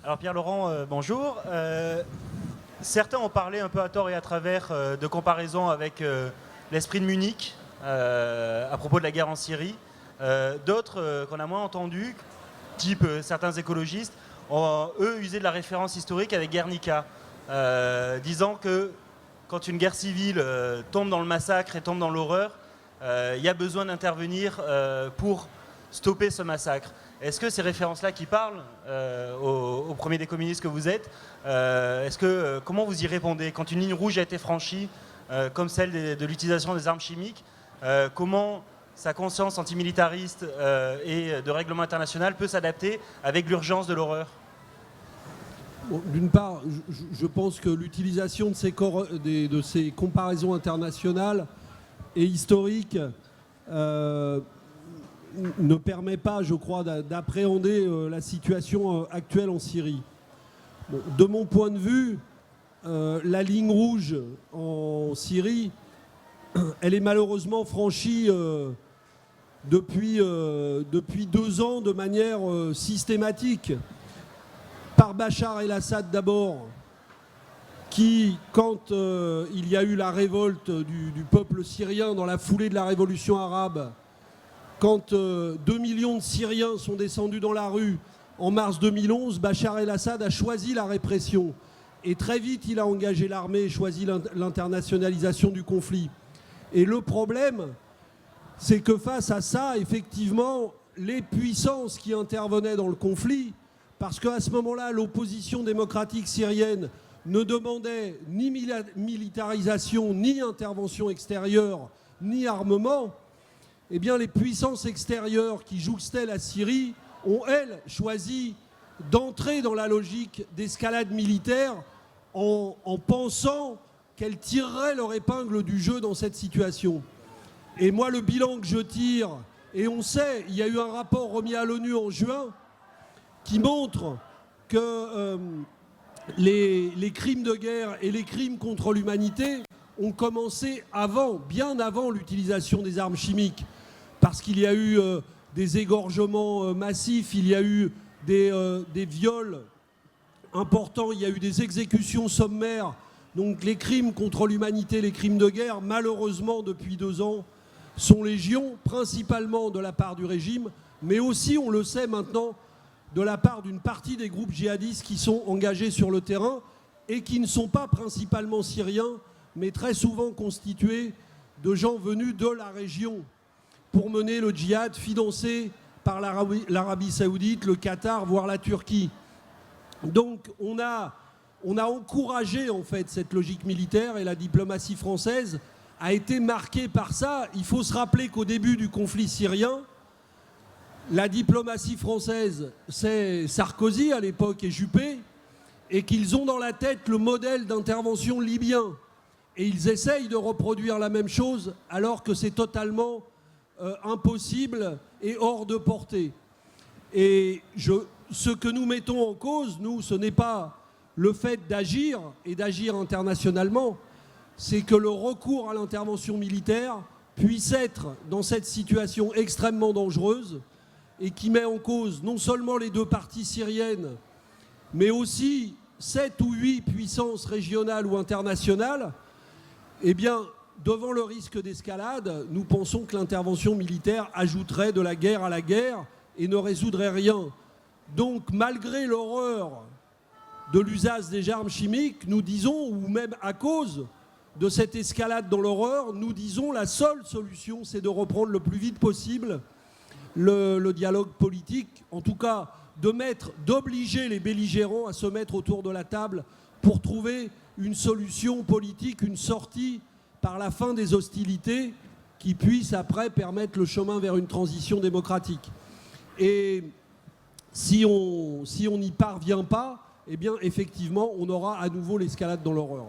Alors Pierre-Laurent, bonjour. Certains ont parlé un peu à tort et à travers de comparaison avec l'esprit de Munich à propos de la guerre en Syrie. D'autres qu'on a moins entendus, type certains écologistes, ont eux usé de la référence historique avec Guernica, disant que quand une guerre civile tombe dans le massacre et tombe dans l'horreur, il y a besoin d'intervenir pour stopper ce massacre. Est-ce que ces références-là qui parlent au premier des communistes que vous êtes, comment vous y répondez quand une ligne rouge a été franchie, comme celle de l'utilisation des armes chimiques, comment sa conscience antimilitariste et de règlement international peut s'adapter avec l'urgence de l'horreur? Bon, d'une part, je pense que l'utilisation de ces comparaisons internationales et historiques ne permet pas, je crois, d'appréhender la situation actuelle en Syrie. Bon, de mon point de vue, la ligne rouge en Syrie, elle est malheureusement franchie depuis 2 ans de manière systématique par Bachar el-Assad d'abord, qui, quand il y a eu la révolte du peuple syrien dans la foulée de la révolution arabe, quand 2 millions de Syriens sont descendus dans la rue en mars 2011, Bachar el-Assad a choisi la répression. Et très vite, il a engagé l'armée et choisi l'internationalisation du conflit. Et le problème, c'est que face à ça, effectivement, les puissances qui intervenaient dans le conflit, parce qu'à ce moment-là, l'opposition démocratique syrienne ne demandait ni militarisation, ni intervention extérieure, ni armement, eh bien les puissances extérieures qui jouxtaient la Syrie ont, elles, choisi d'entrer dans la logique d'escalade militaire en pensant qu'elles tireraient leur épingle du jeu dans cette situation. Et moi, le bilan que je tire, et on sait, il y a eu un rapport remis à l'ONU en juin qui montre que les crimes de guerre et les crimes contre l'humanité ont commencé bien avant l'utilisation des armes chimiques. Parce qu'il y a eu des égorgements massifs, il y a eu des viols importants, il y a eu des exécutions sommaires. Donc les crimes contre l'humanité, les crimes de guerre, malheureusement, depuis 2 ans, sont légion, principalement de la part du régime, mais aussi, on le sait maintenant, de la part d'une partie des groupes djihadistes qui sont engagés sur le terrain et qui ne sont pas principalement syriens, mais très souvent constitués de gens venus de la région pour mener le djihad financé par l'Arabie Saoudite, le Qatar, voire la Turquie. Donc on a encouragé en fait cette logique militaire et la diplomatie française a été marquée par ça. Il faut se rappeler qu'au début du conflit syrien, la diplomatie française, c'est Sarkozy à l'époque et Juppé, et qu'ils ont dans la tête le modèle d'intervention libyen. Et ils essayent de reproduire la même chose alors que c'est totalement impossible et hors de portée. Et ce que nous mettons en cause, nous, ce n'est pas le fait d'agir et d'agir internationalement, c'est que le recours à l'intervention militaire puisse être, dans cette situation extrêmement dangereuse, et qui met en cause non seulement les 2 parties syriennes, mais aussi 7 ou 8 puissances régionales ou internationales, eh bien, devant le risque d'escalade, nous pensons que l'intervention militaire ajouterait de la guerre à la guerre et ne résoudrait rien. Donc, malgré l'horreur de l'usage des armes chimiques, nous disons, ou même à cause de cette escalade dans l'horreur, nous disons la seule solution, c'est de reprendre le plus vite possible le dialogue politique, en tout cas d'obliger les belligérants à se mettre autour de la table pour trouver une solution politique, une sortie par la fin des hostilités qui puisse après permettre le chemin vers une transition démocratique. Et si on n'y parvient pas, eh bien effectivement on aura à nouveau l'escalade dans l'horreur.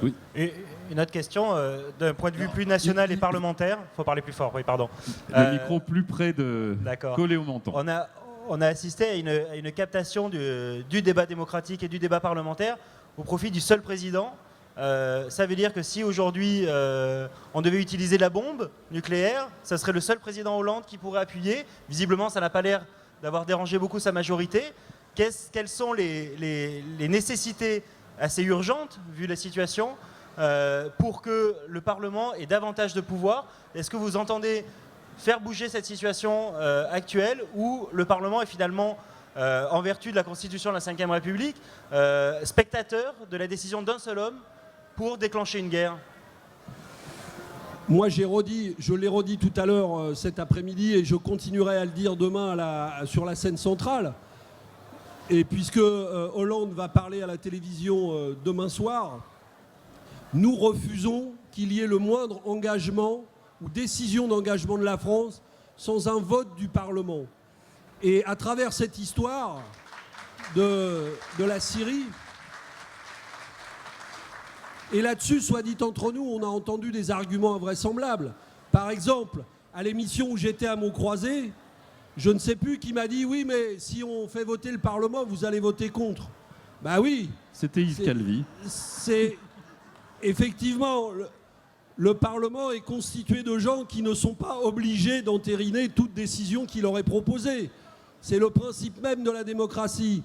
Oui. Et une autre question, d'un point de vue plus national et parlementaire, il faut parler plus fort, oui, pardon. Le micro plus près collé au menton. On a assisté à une captation du débat démocratique et du débat parlementaire au profit du seul président. Ça veut dire que si aujourd'hui on devait utiliser la bombe nucléaire, ça serait le seul président Hollande qui pourrait appuyer. Visiblement, ça n'a pas l'air d'avoir dérangé beaucoup sa majorité. quelles sont les nécessités assez urgentes, vu la situation, pour que le Parlement ait davantage de pouvoir? Est-ce que vous entendez faire bouger cette situation actuelle où le Parlement est finalement, en vertu de la Constitution de la Ve République, spectateur de la décision d'un seul homme pour déclencher une guerre? Moi, je l'ai redit tout à l'heure cet après-midi et je continuerai à le dire demain sur la scène centrale. Et puisque Hollande va parler à la télévision demain soir, nous refusons qu'il y ait le moindre engagement ou décision d'engagement de la France sans un vote du Parlement. Et à travers cette histoire de la Syrie, et là-dessus, soit dit entre nous, on a entendu des arguments invraisemblables. Par exemple, à l'émission où j'étais à Montcroisé, je ne sais plus qui m'a dit « Oui, mais si on fait voter le Parlement, vous allez voter contre. » Ben oui. C'était Yves Calvi. C'est effectivement... Le Parlement est constitué de gens qui ne sont pas obligés d'entériner toute décision qu'il aurait proposée. C'est le principe même de la démocratie.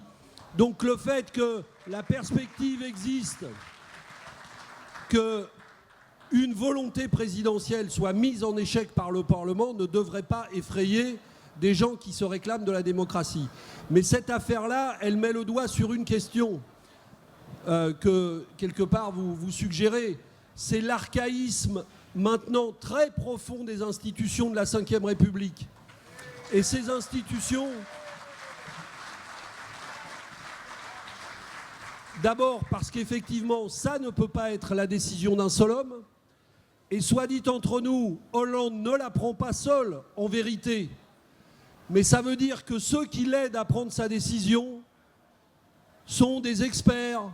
Donc le fait que la perspective existe, qu'une volonté présidentielle soit mise en échec par le Parlement ne devrait pas effrayer des gens qui se réclament de la démocratie. Mais cette affaire-là, elle met le doigt sur une question que, quelque part, vous suggérez. C'est l'archaïsme maintenant très profond des institutions de la Ve République. Et ces institutions, d'abord parce qu'effectivement, ça ne peut pas être la décision d'un seul homme. Et soit dit entre nous, Hollande ne la prend pas seul, en vérité. Mais ça veut dire que ceux qui l'aident à prendre sa décision sont des experts,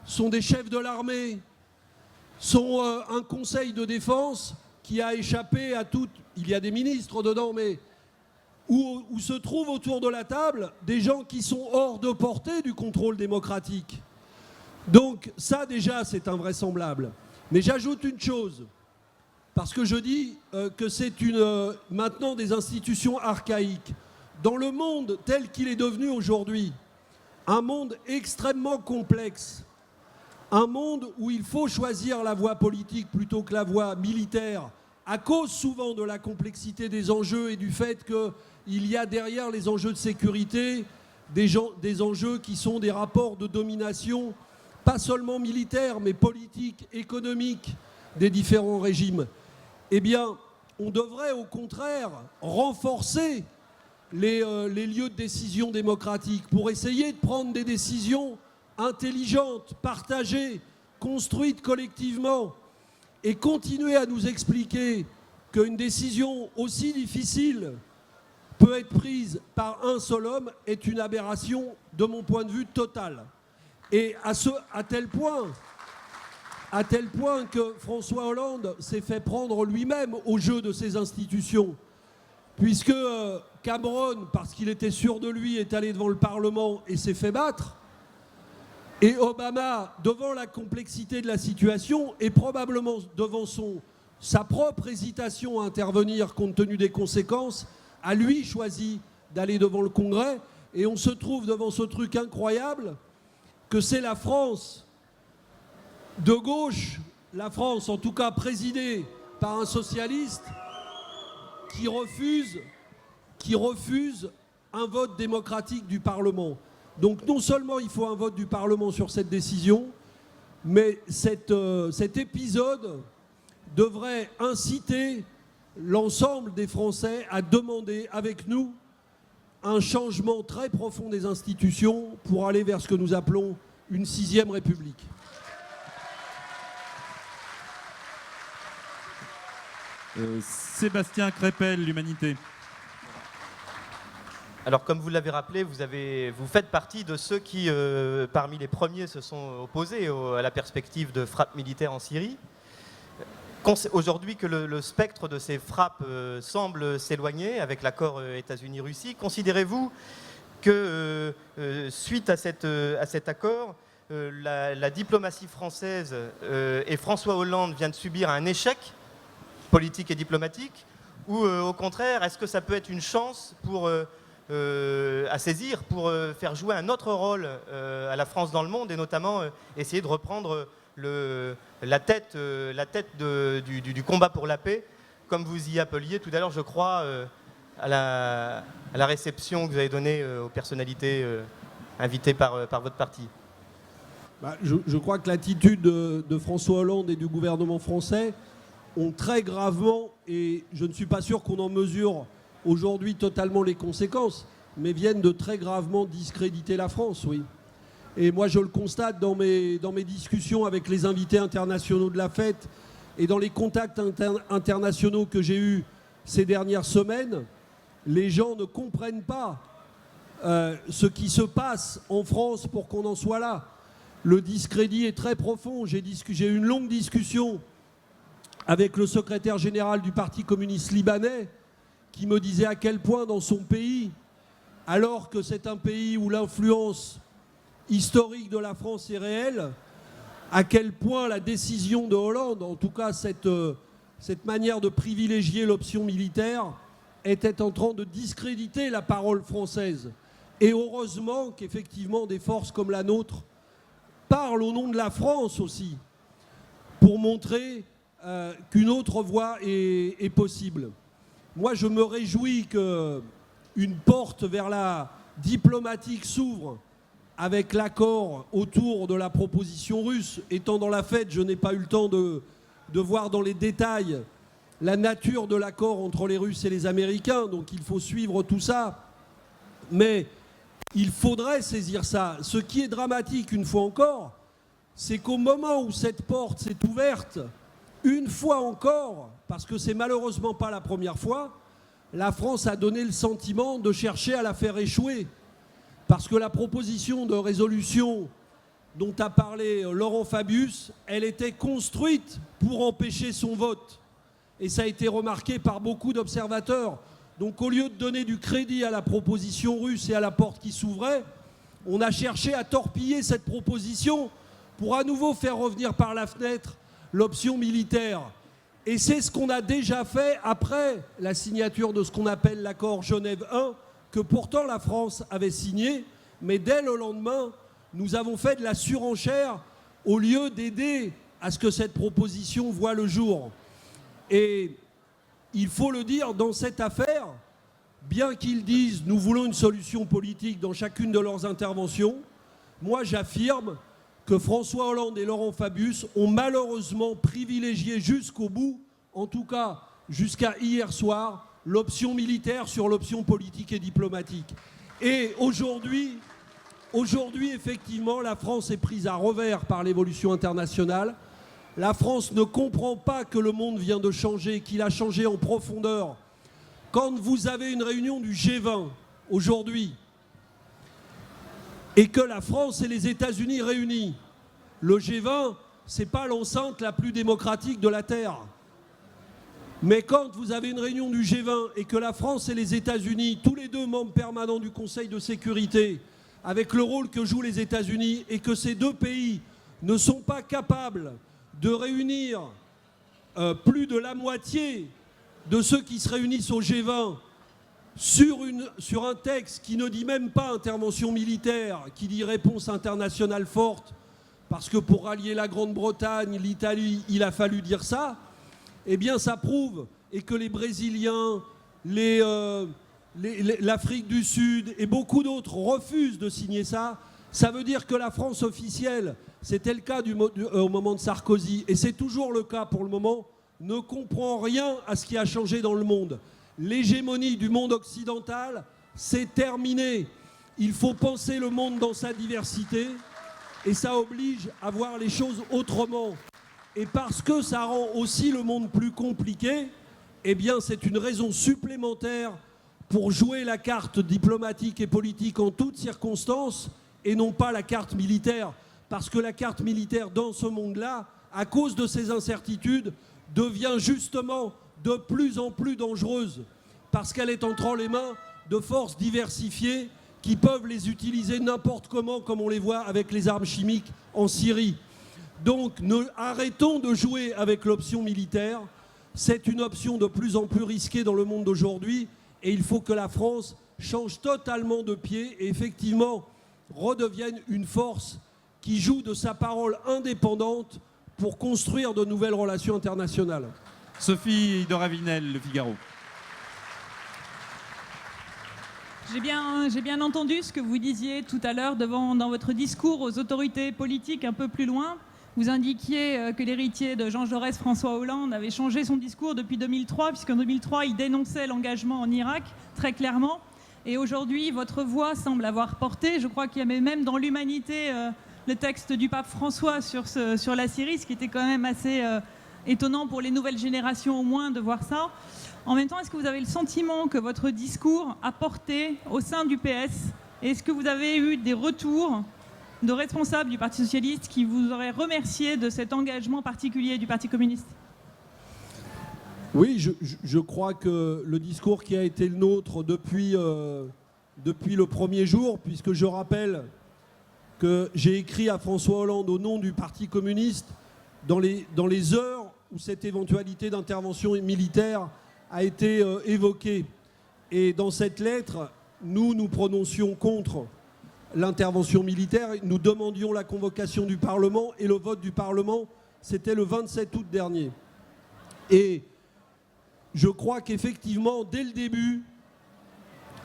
sont des chefs de l'armée, sont un conseil de défense qui a échappé à tout... Il y a des ministres dedans, mais où se trouvent autour de la table des gens qui sont hors de portée du contrôle démocratique. Donc ça, déjà, c'est invraisemblable. Mais j'ajoute une chose, parce que je dis que c'est maintenant des institutions archaïques. Dans le monde tel qu'il est devenu aujourd'hui, un monde extrêmement complexe, un monde où il faut choisir la voie politique plutôt que la voie militaire, à cause souvent de la complexité des enjeux et du fait qu'il y a derrière les enjeux de sécurité des enjeux qui sont des rapports de domination, pas seulement militaires, mais politiques, économiques, des différents régimes. Eh bien, on devrait au contraire renforcer les lieux de décision démocratique pour essayer de prendre des décisions intelligentes, partagées, construites collectivement, et continuer à nous expliquer qu'une décision aussi difficile peut être prise par un seul homme est une aberration, de mon point de vue, totale. Et à tel point que François Hollande s'est fait prendre lui-même au jeu de ces institutions, puisque Cameron, parce qu'il était sûr de lui, est allé devant le Parlement et s'est fait battre. Et Obama, devant la complexité de la situation et probablement devant sa propre hésitation à intervenir compte tenu des conséquences, a lui choisi d'aller devant le Congrès. Et on se trouve devant ce truc incroyable que c'est la France de gauche, la France en tout cas présidée par un socialiste, qui refuse un vote démocratique du Parlement. Donc non seulement il faut un vote du Parlement sur cette décision, mais cet épisode devrait inciter l'ensemble des Français à demander avec nous un changement très profond des institutions pour aller vers ce que nous appelons une 6e République. Sébastien Crépel, l'Humanité. Alors, comme vous l'avez rappelé, vous faites partie de ceux qui, parmi les premiers, se sont opposés à la perspective de frappe militaire en Syrie. Aujourd'hui que le spectre de ces frappes semble s'éloigner avec l'accord États-Unis-Russie, considérez-vous que, suite à cet accord, la diplomatie française et François Hollande viennent de subir un échec politique et diplomatique, ou au contraire, est-ce que ça peut être une chance pour à saisir pour faire jouer un autre rôle à la France dans le monde et notamment essayer de reprendre la tête du combat pour la paix, comme vous y appeliez tout à l'heure, je crois, à la réception que vous avez donnée aux personnalités invitées par votre parti. Je crois que l'attitude de François Hollande et du gouvernement français ont très gravement, et je ne suis pas sûr qu'on en mesure aujourd'hui totalement les conséquences, mais viennent de très gravement discréditer la France, oui. Et moi, je le constate dans mes discussions avec les invités internationaux de la fête et dans les contacts internationaux que j'ai eus ces dernières semaines, les gens ne comprennent pas ce qui se passe en France pour qu'on en soit là. Le discrédit est très profond. J'ai eu une longue discussion avec le secrétaire général du Parti communiste libanais qui me disait à quel point dans son pays, alors que c'est un pays où l'influence historique de la France est réelle, à quel point la décision de Hollande, en tout cas cette manière de privilégier l'option militaire, était en train de discréditer la parole française. Et heureusement qu'effectivement des forces comme la nôtre parlent au nom de la France aussi, pour montrer qu'une autre voie est possible. Moi, je me réjouis qu'une porte vers la diplomatique s'ouvre avec l'accord autour de la proposition russe. Étant dans la fête, je n'ai pas eu le temps de voir dans les détails la nature de l'accord entre les Russes et les Américains, donc il faut suivre tout ça. Mais il faudrait saisir ça. Ce qui est dramatique, une fois encore, c'est qu'au moment où cette porte s'est ouverte, une fois encore, parce que c'est malheureusement pas la première fois, la France a donné le sentiment de chercher à la faire échouer. Parce que la proposition de résolution dont a parlé Laurent Fabius, elle était construite pour empêcher son vote. Et ça a été remarqué par beaucoup d'observateurs. Donc au lieu de donner du crédit à la proposition russe et à la porte qui s'ouvrait, on a cherché à torpiller cette proposition pour à nouveau faire revenir par la fenêtre l'option militaire. Et c'est ce qu'on a déjà fait après la signature de ce qu'on appelle l'accord Genève 1, que pourtant la France avait signé, mais dès le lendemain, nous avons fait de la surenchère au lieu d'aider à ce que cette proposition voie le jour. Et il faut le dire, dans cette affaire, bien qu'ils disent « nous voulons une solution politique » dans chacune de leurs interventions, moi j'affirme que François Hollande et Laurent Fabius ont malheureusement privilégié jusqu'au bout, en tout cas jusqu'à hier soir, l'option militaire sur l'option politique et diplomatique. Et aujourd'hui, effectivement, la France est prise à revers par l'évolution internationale. La France ne comprend pas que le monde vient de changer, qu'il a changé en profondeur. Quand vous avez une réunion du G20 aujourd'hui et que la France et les États-Unis réunis, le G20, ce n'est pas l'enceinte la plus démocratique de la Terre. Mais quand vous avez une réunion du G20 et que la France et les États-Unis, tous les deux membres permanents du Conseil de sécurité, avec le rôle que jouent les États-Unis, et que ces deux pays ne sont pas capables de réunir plus de la moitié de ceux qui se réunissent au G20 sur un texte qui ne dit même pas intervention militaire, qui dit réponse internationale forte, parce que pour rallier la Grande-Bretagne, l'Italie, il a fallu dire ça, eh bien ça prouve, et que les Brésiliens, l'Afrique du Sud et beaucoup d'autres refusent de signer ça, ça veut dire que la France officielle, c'était le cas au moment de Sarkozy, et c'est toujours le cas pour le moment, ne comprend rien à ce qui a changé dans le monde. L'hégémonie du monde occidental, c'est terminé. Il faut penser le monde dans sa diversité, et ça oblige à voir les choses autrement. Et parce que ça rend aussi le monde plus compliqué, eh bien c'est une raison supplémentaire pour jouer la carte diplomatique et politique en toutes circonstances, et non pas la carte militaire. Parce que la carte militaire dans ce monde-là, à cause de ces incertitudes, devient justement de plus en plus dangereuse. Parce qu'elle est entre les mains de forces diversifiées qui peuvent les utiliser n'importe comment, comme on les voit avec les armes chimiques en Syrie. Donc arrêtons de jouer avec l'option militaire. C'est une option de plus en plus risquée dans le monde d'aujourd'hui, et il faut que la France changent totalement de pied et effectivement redeviennent une force qui joue de sa parole indépendante pour construire de nouvelles relations internationales. Sophie de Ravinel, Le Figaro. J'ai bien entendu ce que vous disiez tout à l'heure dans votre discours aux autorités politiques un peu plus loin. Vous indiquiez que l'héritier de Jean Jaurès, François Hollande, avait changé son discours depuis 2003, puisqu'en 2003, il dénonçait l'engagement en Irak très clairement. Et aujourd'hui, votre voix semble avoir porté. Je crois qu'il y avait même dans l'Humanité le texte du pape François sur la Syrie, ce qui était quand même assez étonnant pour les nouvelles générations au moins de voir ça. En même temps, est-ce que vous avez le sentiment que votre discours a porté au sein du PS? Et est-ce que vous avez eu des retours de responsables du Parti socialiste qui vous auraient remercié de cet engagement particulier du Parti communiste? Oui, je crois que le discours qui a été le nôtre depuis le premier jour, puisque je rappelle que j'ai écrit à François Hollande au nom du Parti communiste dans les heures où cette éventualité d'intervention militaire a été évoquée. Et dans cette lettre, nous prononcions contre l'intervention militaire, nous demandions la convocation du Parlement et le vote du Parlement, c'était le 27 août dernier. Et je crois qu'effectivement, dès le début,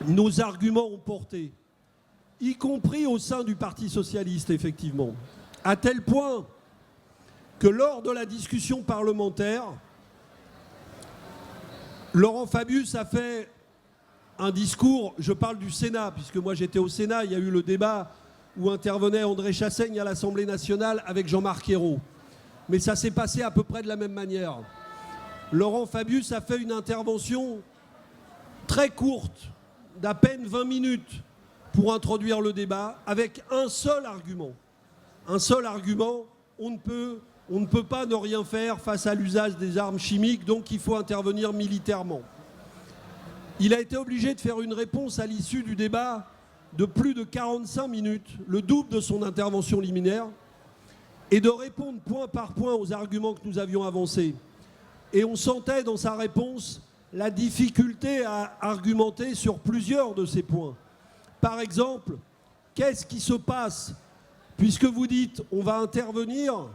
nos arguments ont porté, y compris au sein du Parti socialiste, effectivement, à tel point que lors de la discussion parlementaire, Laurent Fabius a fait un discours, je parle du Sénat, puisque moi j'étais au Sénat, il y a eu le débat où intervenait André Chassaigne à l'Assemblée nationale avec Jean-Marc Ayrault. Mais ça s'est passé à peu près de la même manière. Laurent Fabius a fait une intervention très courte, d'à peine 20 minutes, pour introduire le débat, avec un seul argument. Un seul argument, on ne peut pas ne rien faire face à l'usage des armes chimiques, donc il faut intervenir militairement. Il a été obligé de faire une réponse à l'issue du débat de plus de 45 minutes, le double de son intervention liminaire, et de répondre point par point aux arguments que nous avions avancés. Et on sentait dans sa réponse la difficulté à argumenter sur plusieurs de ces points. Par exemple, qu'est-ce qui se passe puisque vous dites on va intervenir,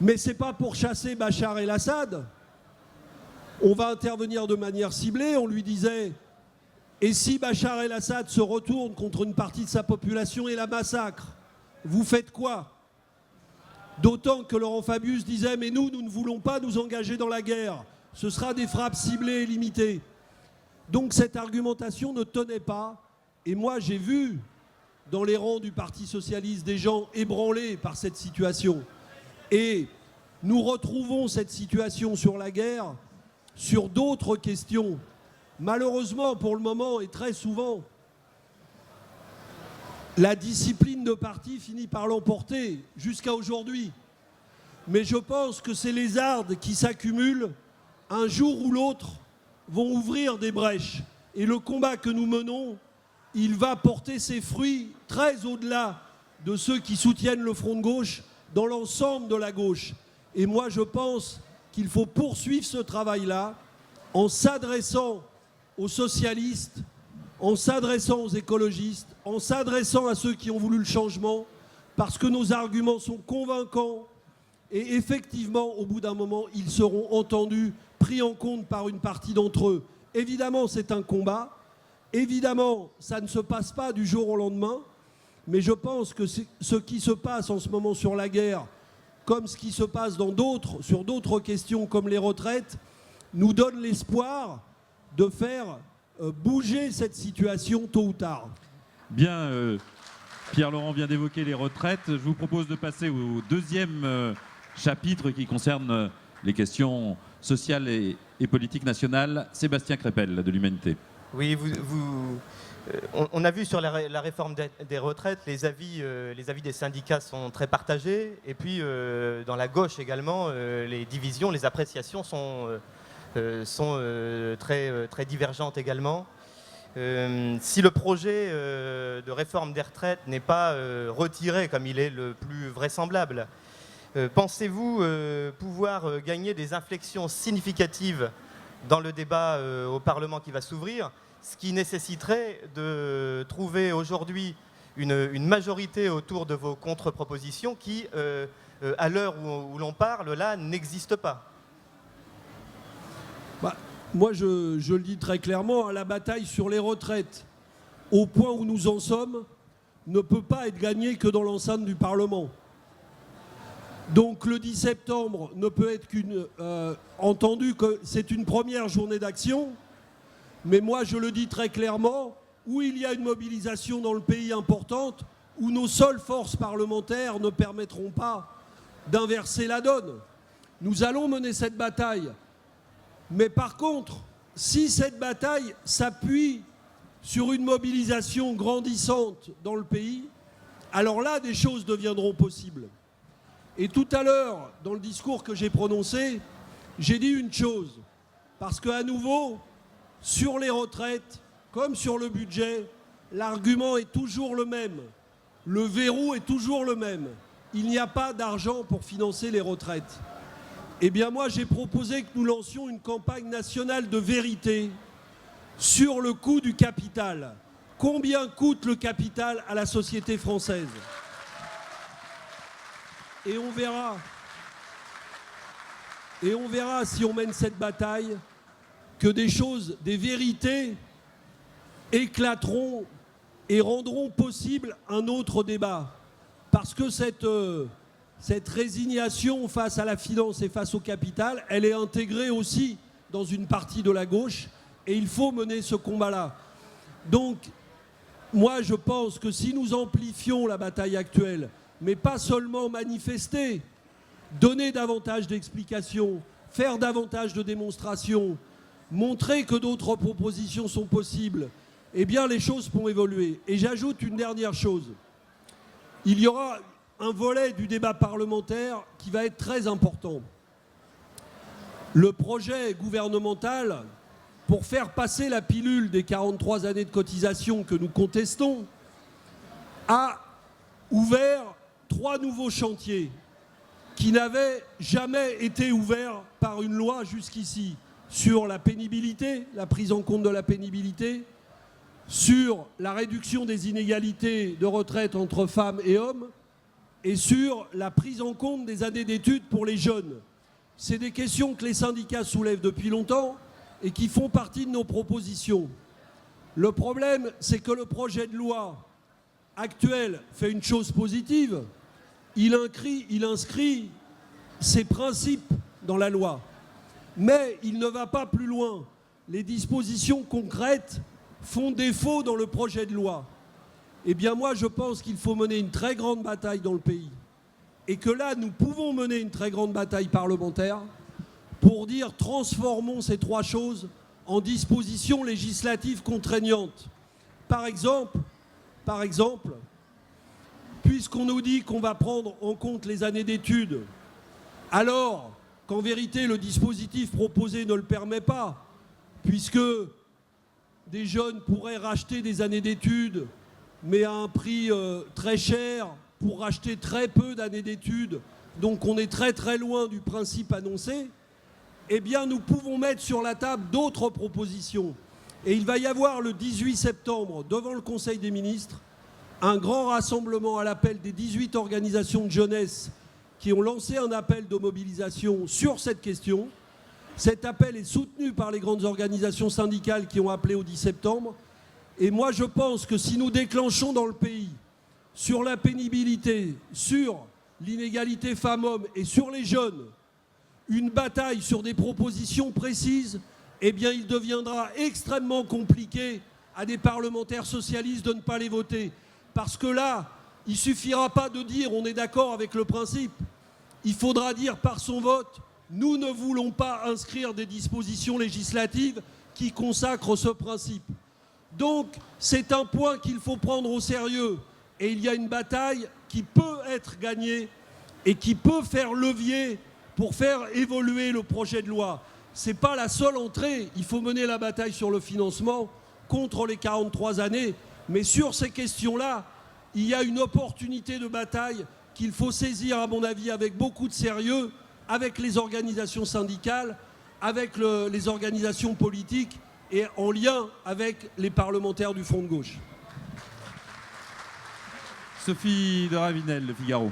mais ce n'est pas pour chasser Bachar el-Assad. On va intervenir de manière ciblée. On lui disait, et si Bachar el-Assad se retourne contre une partie de sa population et la massacre, vous faites quoi? D'autant que Laurent Fabius disait, mais nous ne voulons pas nous engager dans la guerre. Ce sera des frappes ciblées et limitées. Donc cette argumentation ne tenait pas. Et moi, j'ai vu dans les rangs du Parti socialiste des gens ébranlés par cette situation. Et nous retrouvons cette situation sur la guerre, sur d'autres questions. Malheureusement, pour le moment, et très souvent, la discipline de parti finit par l'emporter jusqu'à aujourd'hui. Mais je pense que ces lézardes qui s'accumulent, un jour ou l'autre, vont ouvrir des brèches. Et le combat que nous menons, il va porter ses fruits très au-delà de ceux qui soutiennent le front de gauche, dans l'ensemble de la gauche. Et moi, je pense qu'il faut poursuivre ce travail-là en s'adressant aux socialistes, en s'adressant aux écologistes, en s'adressant à ceux qui ont voulu le changement, parce que nos arguments sont convaincants et effectivement, au bout d'un moment, ils seront entendus, pris en compte par une partie d'entre eux. Évidemment, c'est un combat. Évidemment, ça ne se passe pas du jour au lendemain. Mais je pense que ce qui se passe en ce moment sur la guerre, comme ce qui se passe sur d'autres questions comme les retraites, nous donne l'espoir de faire bouger cette situation tôt ou tard. Bien, Pierre-Laurent vient d'évoquer les retraites. Je vous propose de passer au deuxième chapitre qui concerne les questions sociales et politiques nationales. Sébastien Crépel, de l'Humanité. Oui, on a vu sur la réforme des retraites, les avis des syndicats sont très partagés. Et puis, dans la gauche également, les divisions, les appréciations sont très divergentes également. Si le projet de réforme des retraites n'est pas retiré comme il est le plus vraisemblable, pensez-vous pouvoir gagner des inflexions significatives dans le débat au Parlement qui va s'ouvrir ce qui nécessiterait de trouver aujourd'hui une majorité autour de vos contre-propositions qui, à l'heure où l'on parle, là, n'existe pas. Moi, je le dis très clairement, la bataille sur les retraites, au point où nous en sommes, ne peut pas être gagnée que dans l'enceinte du Parlement. Donc le 10 septembre ne peut être entendu que c'est une première journée d'action, mais moi je le dis très clairement, où il y a une mobilisation dans le pays importante, où nos seules forces parlementaires ne permettront pas d'inverser la donne. Nous allons mener cette bataille. Mais par contre, si cette bataille s'appuie sur une mobilisation grandissante dans le pays, alors là, des choses deviendront possibles. Et tout à l'heure, dans le discours que j'ai prononcé, j'ai dit une chose. Parce qu'à nouveau, sur les retraites, comme sur le budget, l'argument est toujours le même. Le verrou est toujours le même. Il n'y a pas d'argent pour financer les retraites. Eh bien moi, j'ai proposé que nous lancions une campagne nationale de vérité sur le coût du capital. Combien coûte le capital à la société française ? Et on verra si on mène cette bataille que des vérités éclateront et rendront possible un autre débat. Parce que cette résignation face à la finance et face au capital, elle est intégrée aussi dans une partie de la gauche et il faut mener ce combat-là. Donc, moi je pense que si nous amplifions la bataille actuelle, mais pas seulement manifester, donner davantage d'explications, faire davantage de démonstrations, montrer que d'autres propositions sont possibles, eh bien les choses pourront évoluer. Et j'ajoute une dernière chose. Il y aura un volet du débat parlementaire qui va être très important. Le projet gouvernemental, pour faire passer la pilule des 43 années de cotisation que nous contestons, a ouvert 3 nouveaux chantiers qui n'avaient jamais été ouverts par une loi jusqu'ici, sur la pénibilité, la prise en compte de la pénibilité, sur la réduction des inégalités de retraite entre femmes et hommes, et sur la prise en compte des années d'études pour les jeunes. C'est des questions que les syndicats soulèvent depuis longtemps et qui font partie de nos propositions. Le problème, c'est que le projet de loi actuel fait une chose positive. Il inscrit ses principes dans la loi. Mais il ne va pas plus loin. Les dispositions concrètes font défaut dans le projet de loi. Eh bien moi, je pense qu'il faut mener une très grande bataille dans le pays. Et que là, nous pouvons mener une très grande bataille parlementaire pour dire transformons ces 3 choses en dispositions législatives contraignantes. Par exemple, puisqu'on nous dit qu'on va prendre en compte les années d'études, alors qu'en vérité le dispositif proposé ne le permet pas, puisque des jeunes pourraient racheter des années d'études, mais à un prix très cher, pour racheter très peu d'années d'études, donc on est très très loin du principe annoncé, eh bien nous pouvons mettre sur la table d'autres propositions. Et il va y avoir le 18 septembre, devant le Conseil des ministres, un grand rassemblement à l'appel des 18 organisations de jeunesse qui ont lancé un appel de mobilisation sur cette question. Cet appel est soutenu par les grandes organisations syndicales qui ont appelé au 10 septembre. Et moi, je pense que si nous déclenchons dans le pays, sur la pénibilité, sur l'inégalité femmes-hommes et sur les jeunes, une bataille sur des propositions précises, eh bien, il deviendra extrêmement compliqué à des parlementaires socialistes de ne pas les voter. Parce que là, il ne suffira pas de dire on est d'accord avec le principe. Il faudra dire par son vote, nous ne voulons pas inscrire des dispositions législatives qui consacrent ce principe. Donc, c'est un point qu'il faut prendre au sérieux. Et il y a une bataille qui peut être gagnée et qui peut faire levier pour faire évoluer le projet de loi. Ce n'est pas la seule entrée. Il faut mener la bataille sur le financement contre les 43 années. Mais sur ces questions-là, il y a une opportunité de bataille qu'il faut saisir, à mon avis, avec beaucoup de sérieux, avec les organisations syndicales, avec les organisations politiques et en lien avec les parlementaires du Front de gauche. Sophie de Ravinel, Le Figaro.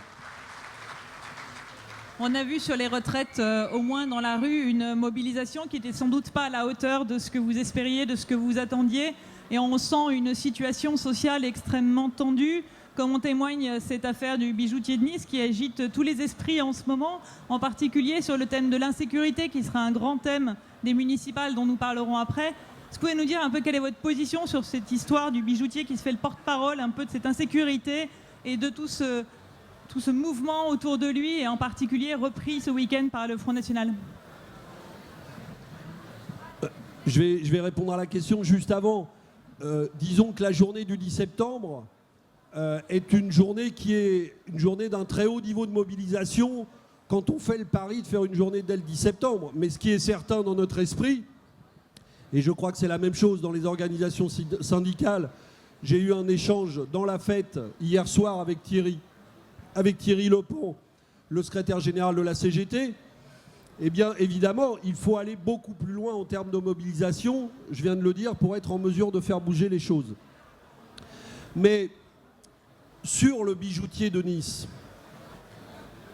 On a vu sur les retraites, au moins dans la rue, une mobilisation qui n'était sans doute pas à la hauteur de ce que vous espériez, de ce que vous attendiez. Et on sent une situation sociale extrêmement tendue, comme en témoigne cette affaire du bijoutier de Nice qui agite tous les esprits en ce moment, en particulier sur le thème de l'insécurité, qui sera un grand thème des municipales dont nous parlerons après. Est-ce que vous pouvez nous dire un peu quelle est votre position sur cette histoire du bijoutier qui se fait le porte-parole un peu de cette insécurité et de tout ce mouvement autour de lui, et en particulier repris ce week-end par le Front National? Je vais répondre à la question juste avant. Disons que la journée du 10 septembre est une journée qui est une journée d'un très haut niveau de mobilisation quand on fait le pari de faire une journée dès le 10 septembre. Mais ce qui est certain dans notre esprit, et je crois que c'est la même chose dans les organisations syndicales, j'ai eu un échange dans la fête hier soir avec Thierry Lepont, le secrétaire général de la CGT. Eh bien, évidemment, il faut aller beaucoup plus loin en termes de mobilisation, je viens de le dire, pour être en mesure de faire bouger les choses. Mais sur le bijoutier de Nice,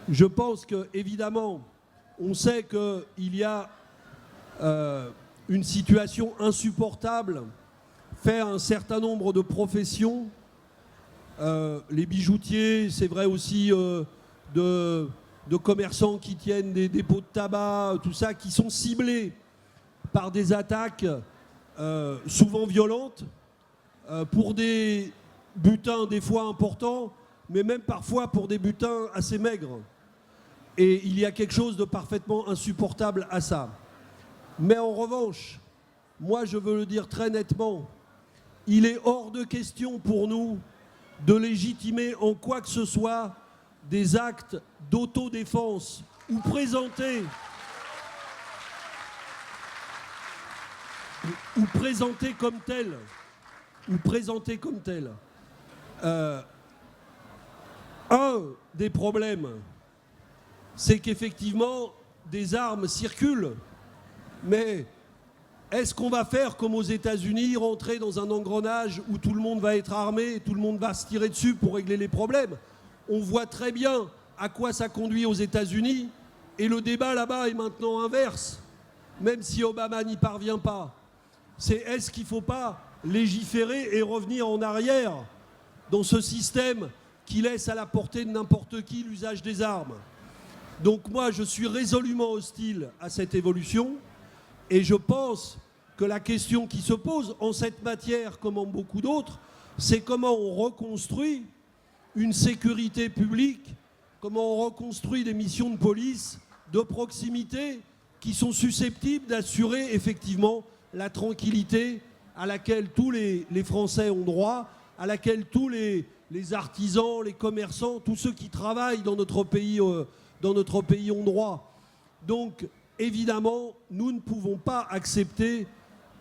je pense que, évidemment, on sait qu'il y a une situation insupportable fait un certain nombre de professions. Les bijoutiers, c'est vrai aussi de commerçants qui tiennent des dépôts de tabac, tout ça, qui sont ciblés par des attaques souvent violentes, pour des butins des fois importants, mais même parfois pour des butins assez maigres. Et il y a quelque chose de parfaitement insupportable à ça. Mais en revanche, moi je veux le dire très nettement, il est hors de question pour nous de légitimer en quoi que ce soit des actes d'autodéfense ou présentés comme tels. Un des problèmes, c'est qu'effectivement des armes circulent, mais est-ce qu'on va faire comme aux États-Unis, rentrer dans un engrenage où tout le monde va être armé et tout le monde va se tirer dessus pour régler les problèmes? On voit très bien à quoi ça conduit aux États-Unis, et le débat là-bas est maintenant inverse, même si Obama n'y parvient pas. C'est est-ce qu'il ne faut pas légiférer et revenir en arrière dans ce système qui laisse à la portée de n'importe qui l'usage des armes? Donc moi, je suis résolument hostile à cette évolution. Et je pense que la question qui se pose en cette matière, comme en beaucoup d'autres, c'est comment on reconstruit une sécurité publique, comment on reconstruit des missions de police de proximité qui sont susceptibles d'assurer effectivement la tranquillité à laquelle tous les Français ont droit, à laquelle tous les artisans, les commerçants, tous ceux qui travaillent dans notre pays ont droit. Donc, évidemment, nous ne pouvons pas accepter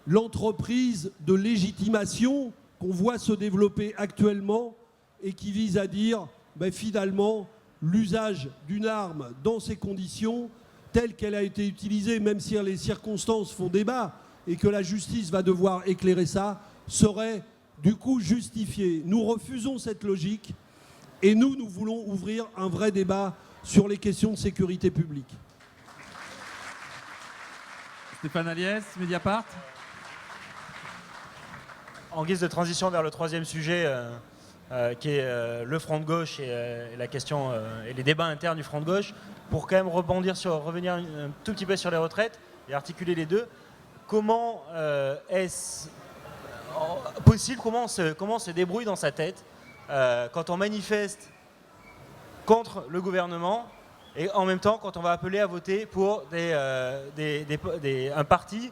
l'entreprise de légitimation qu'on voit se développer actuellement et qui vise à dire, finalement, l'usage d'une arme dans ces conditions, telle qu'elle a été utilisée, même si les circonstances font débat et que la justice va devoir éclairer ça, serait du coup justifié. Nous refusons cette logique et nous voulons ouvrir un vrai débat sur les questions de sécurité publique. Stéphane Aliès, Mediapart. En guise de transition vers le troisième sujet, qui est le Front de gauche et la question et les débats internes du Front de gauche, pour quand même revenir un tout petit peu sur les retraites et articuler les deux. Comment est-ce possible, comment on se débrouille dans sa tête quand on manifeste contre le gouvernement et en même temps quand on va appeler à voter pour un parti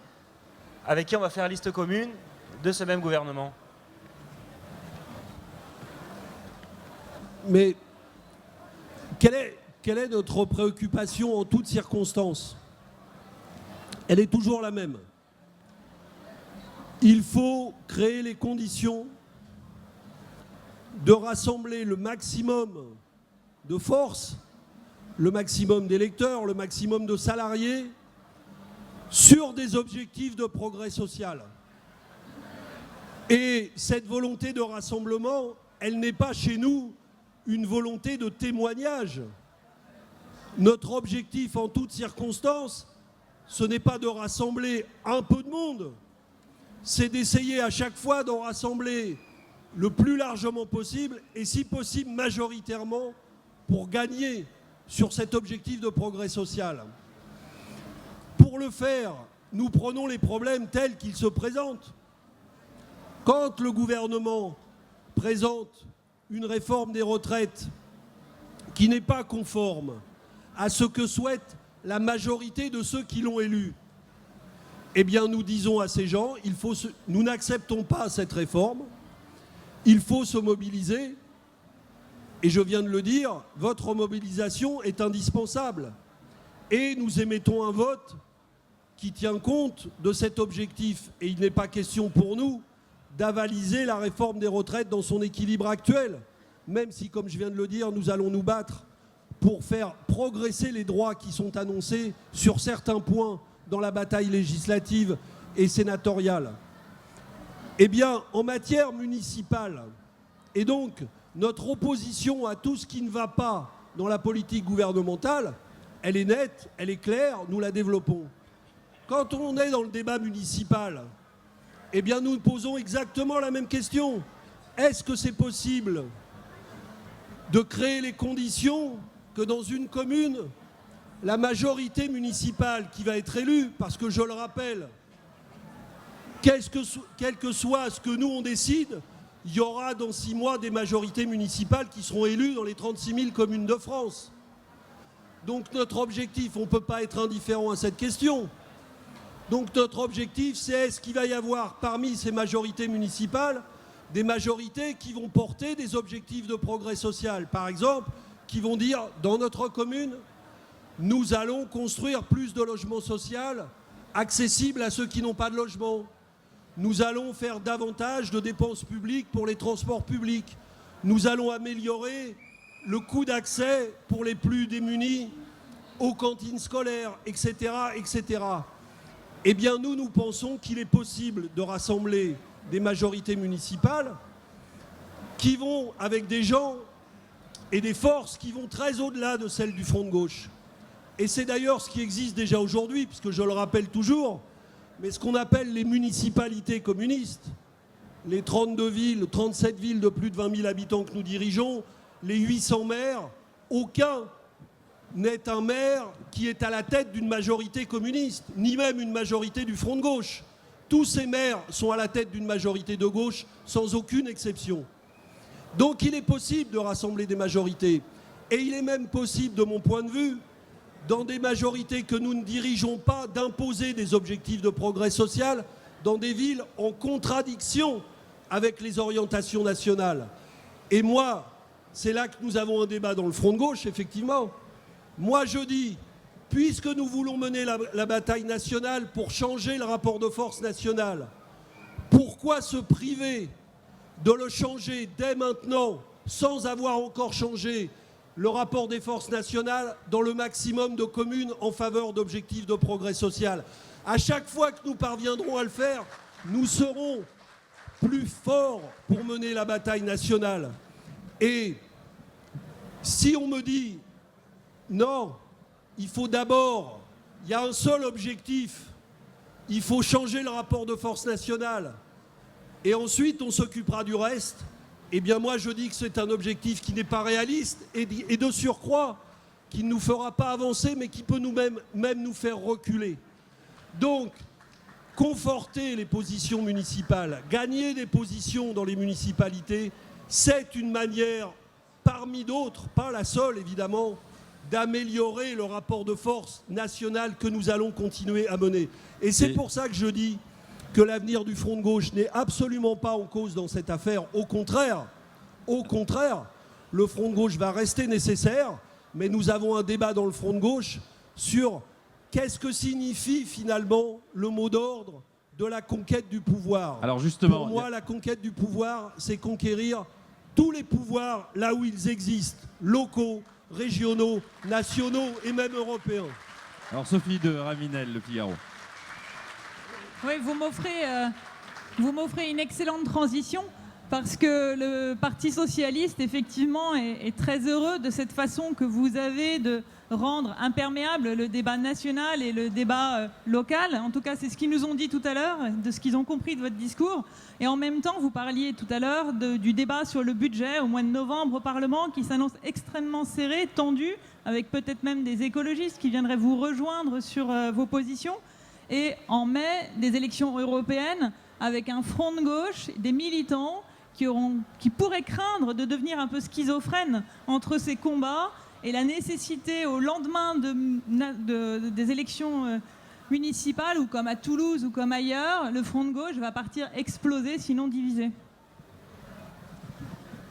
avec qui on va faire liste commune de ce même gouvernement? Mais quelle est notre préoccupation en toutes circonstances? Elle est toujours la même. Il faut créer les conditions de rassembler le maximum de forces, le maximum d'électeurs, le maximum de salariés sur des objectifs de progrès social. Et cette volonté de rassemblement, elle n'est pas chez nous une volonté de témoignage. Notre objectif en toutes circonstances, ce n'est pas de rassembler un peu de monde, c'est d'essayer à chaque fois d'en rassembler le plus largement possible et si possible majoritairement pour gagner sur cet objectif de progrès social. Pour le faire, nous prenons les problèmes tels qu'ils se présentent. Quand le gouvernement présente une réforme des retraites qui n'est pas conforme à ce que souhaite la majorité de ceux qui l'ont élu, eh bien nous disons à ces gens, nous n'acceptons pas cette réforme, il faut se mobiliser, et je viens de le dire, votre mobilisation est indispensable. Et nous émettons un vote qui tient compte de cet objectif. Et il n'est pas question pour nous d'avaliser la réforme des retraites dans son équilibre actuel, même si, comme je viens de le dire, nous allons nous battre pour faire progresser les droits qui sont annoncés sur certains points dans la bataille législative et sénatoriale. Eh bien, en matière municipale, et donc notre opposition à tout ce qui ne va pas dans la politique gouvernementale, elle est nette, elle est claire, nous la développons. Quand on est dans le débat municipal, eh bien nous posons exactement la même question. Est-ce que c'est possible de créer les conditions que dans une commune, la majorité municipale qui va être élue, parce que je le rappelle, quel que soit ce que nous on décide, il y aura dans 6 mois des majorités municipales qui seront élues dans les 36 000 communes de France. Donc notre objectif, on ne peut pas être indifférent à cette question. Donc notre objectif, c'est est-ce qu'il va y avoir parmi ces majorités municipales des majorités qui vont porter des objectifs de progrès social, par exemple, qui vont dire dans notre commune, nous allons construire plus de logements sociaux accessibles à ceux qui n'ont pas de logement. Nous allons faire davantage de dépenses publiques pour les transports publics. Nous allons améliorer le coût d'accès pour les plus démunis aux cantines scolaires, etc., etc. Eh bien, nous pensons qu'il est possible de rassembler des majorités municipales qui vont avec des gens et des forces qui vont très au-delà de celles du Front de gauche. Et c'est d'ailleurs ce qui existe déjà aujourd'hui, puisque je le rappelle toujours, mais ce qu'on appelle les municipalités communistes, les 32 villes, 37 villes de plus de 20 000 habitants que nous dirigeons, les 800 maires, aucun n'est un maire qui est à la tête d'une majorité communiste, ni même une majorité du Front de gauche. Tous ces maires sont à la tête d'une majorité de gauche, sans aucune exception. Donc il est possible de rassembler des majorités. Et il est même possible, de mon point de vue, dans des majorités que nous ne dirigeons pas, d'imposer des objectifs de progrès social dans des villes en contradiction avec les orientations nationales. Et moi, c'est là que nous avons un débat dans le Front de gauche, effectivement. Moi, je dis, puisque nous voulons mener la bataille nationale pour changer le rapport de force national, pourquoi se priver de le changer dès maintenant, sans avoir encore changé le rapport des forces nationales dans le maximum de communes en faveur d'objectifs de progrès social? À chaque fois que nous parviendrons à le faire, nous serons plus forts pour mener la bataille nationale. Et si on me dit non, il faut d'abord, il y a un seul objectif, il faut changer le rapport de force nationale et ensuite on s'occupera du reste, eh bien moi je dis que c'est un objectif qui n'est pas réaliste et de surcroît qui ne nous fera pas avancer mais qui peut même nous faire reculer. Donc, conforter les positions municipales, gagner des positions dans les municipalités, c'est une manière, parmi d'autres, pas la seule évidemment, d'améliorer le rapport de force national que nous allons continuer à mener. Et c'est pour ça que je dis que l'avenir du Front de gauche n'est absolument pas en cause dans cette affaire. Au contraire, le Front de gauche va rester nécessaire, mais nous avons un débat dans le Front de gauche sur qu'est-ce que signifie finalement le mot d'ordre de la conquête du pouvoir. Alors justement, pour moi, la conquête du pouvoir, c'est conquérir tous les pouvoirs là où ils existent, locaux, régionaux, nationaux et même européens. Alors Sophie de Ravinel, Le Figaro. Oui, vous m'offrez Vous m'offrez une excellente transition parce que le Parti socialiste, effectivement, est très heureux de cette façon que vous avez de rendre imperméable le débat national et le débat local. En tout cas, c'est ce qu'ils nous ont dit tout à l'heure, de ce qu'ils ont compris de votre discours. Et en même temps, vous parliez tout à l'heure du débat sur le budget au mois de novembre au Parlement qui s'annonce extrêmement serré, tendu, avec peut-être même des écologistes qui viendraient vous rejoindre sur vos positions. Et en mai, des élections européennes avec un front de gauche, des militants qui pourraient craindre de devenir un peu schizophrènes entre ces combats et la nécessité au lendemain des élections municipales, ou comme à Toulouse ou comme ailleurs, le front de gauche va partir exploser, sinon divisé.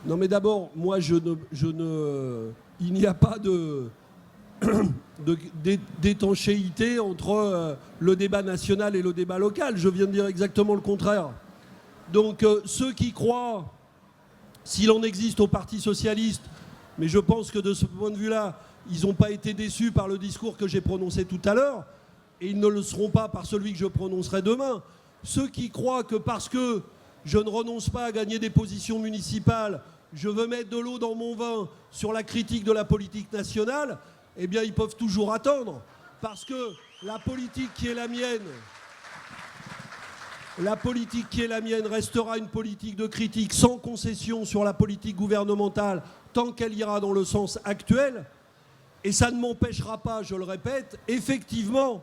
Non mais d'abord, moi il n'y a pas d'étanchéité entre le débat national et le débat local. Je viens de dire exactement le contraire. Donc ceux qui croient, s'il en existe au Parti socialiste, mais je pense que de ce point de vue-là, ils n'ont pas été déçus par le discours que j'ai prononcé tout à l'heure, et ils ne le seront pas par celui que je prononcerai demain. Ceux qui croient que parce que je ne renonce pas à gagner des positions municipales, je veux mettre de l'eau dans mon vin sur la critique de la politique nationale, eh bien ils peuvent toujours attendre, parce que la politique qui est la mienne restera une politique de critique sans concession sur la politique gouvernementale tant qu'elle ira dans le sens actuel. Et ça ne m'empêchera pas, je le répète, effectivement,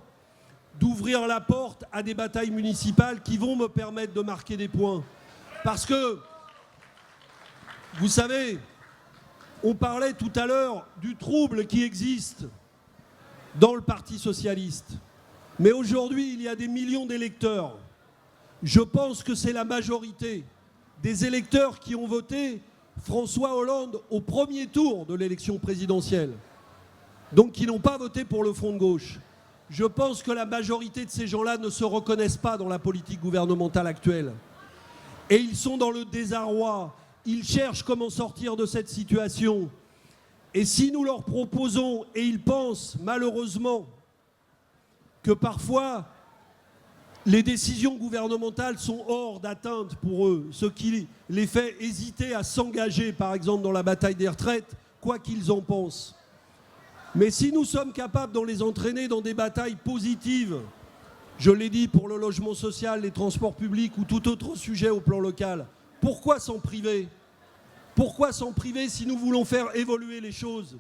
d'ouvrir la porte à des batailles municipales qui vont me permettre de marquer des points. Parce que, vous savez, on parlait tout à l'heure du trouble qui existe dans le Parti socialiste. Mais aujourd'hui, il y a des millions d'électeurs. Je pense que c'est la majorité des électeurs qui ont voté François Hollande au premier tour de l'élection présidentielle. Donc qui n'ont pas voté pour le Front de gauche. Je pense que la majorité de ces gens-là ne se reconnaissent pas dans la politique gouvernementale actuelle. Et ils sont dans le désarroi. Ils cherchent comment sortir de cette situation. Et si nous leur proposons, et ils pensent malheureusement que parfois les décisions gouvernementales sont hors d'atteinte pour eux, ce qui les fait hésiter à s'engager, par exemple, dans la bataille des retraites, quoi qu'ils en pensent. Mais si nous sommes capables de les entraîner dans des batailles positives, je l'ai dit pour le logement social, les transports publics ou tout autre sujet au plan local, pourquoi s'en priver ? Pourquoi s'en priver si nous voulons faire évoluer les choses ?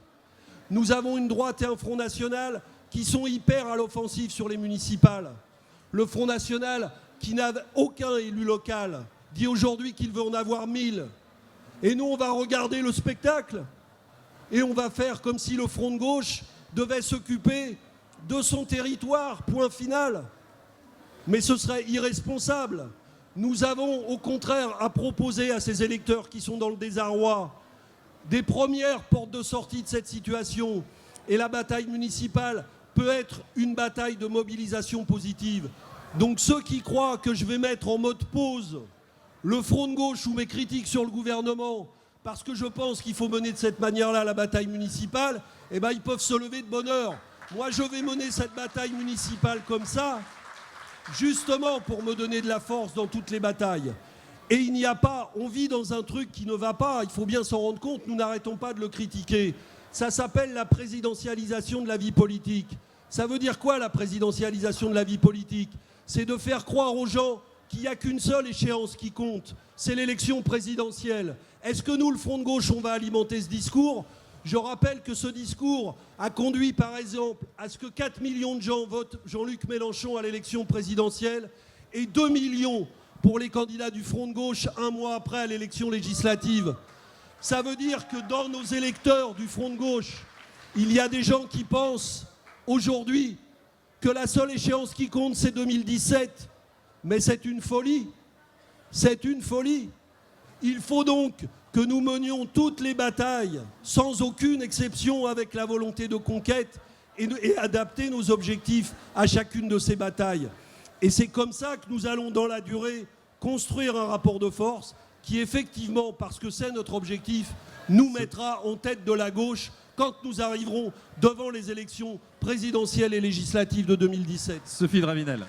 Nous avons une droite et un Front National qui sont hyper à l'offensive sur les municipales. Le Front National, qui n'a aucun élu local, dit aujourd'hui qu'il veut en avoir 1000. Et nous, on va regarder le spectacle et on va faire comme si le Front de gauche devait s'occuper de son territoire, point final. Mais ce serait irresponsable. Nous avons au contraire à proposer à ces électeurs qui sont dans le désarroi des premières portes de sortie de cette situation. Et la bataille municipale peut être une bataille de mobilisation positive. Donc ceux qui croient que je vais mettre en mode pause le Front de gauche ou mes critiques sur le gouvernement parce que je pense qu'il faut mener de cette manière-là la bataille municipale, eh ben ils peuvent se lever de bonne heure. Moi je vais mener cette bataille municipale comme ça, justement pour me donner de la force dans toutes les batailles. Et il n'y a pas, on vit dans un truc qui ne va pas, il faut bien s'en rendre compte, nous n'arrêtons pas de le critiquer. Ça s'appelle la présidentialisation de la vie politique. Ça veut dire quoi la présidentialisation de la vie politique ? C'est de faire croire aux gens qu'il n'y a qu'une seule échéance qui compte, c'est l'élection présidentielle. Est-ce que nous, le Front de gauche, on va alimenter ce discours ? Je rappelle que ce discours a conduit, par exemple, à ce que 4 millions de gens votent Jean-Luc Mélenchon à l'élection présidentielle et 2 millions pour les candidats du Front de gauche un mois après à l'élection législative. Ça veut dire que dans nos électeurs du Front de gauche, il y a des gens qui pensent aujourd'hui que la seule échéance qui compte, c'est 2017. Mais c'est une folie. C'est une folie. Il faut donc que nous menions toutes les batailles, sans aucune exception, avec la volonté de conquête et adapter nos objectifs à chacune de ces batailles. Et c'est comme ça que nous allons, dans la durée, construire un rapport de force qui, effectivement, parce que c'est notre objectif, nous mettra en tête de la gauche quand nous arriverons devant les élections présidentielles et législatives de 2017. Sophie Dravinel.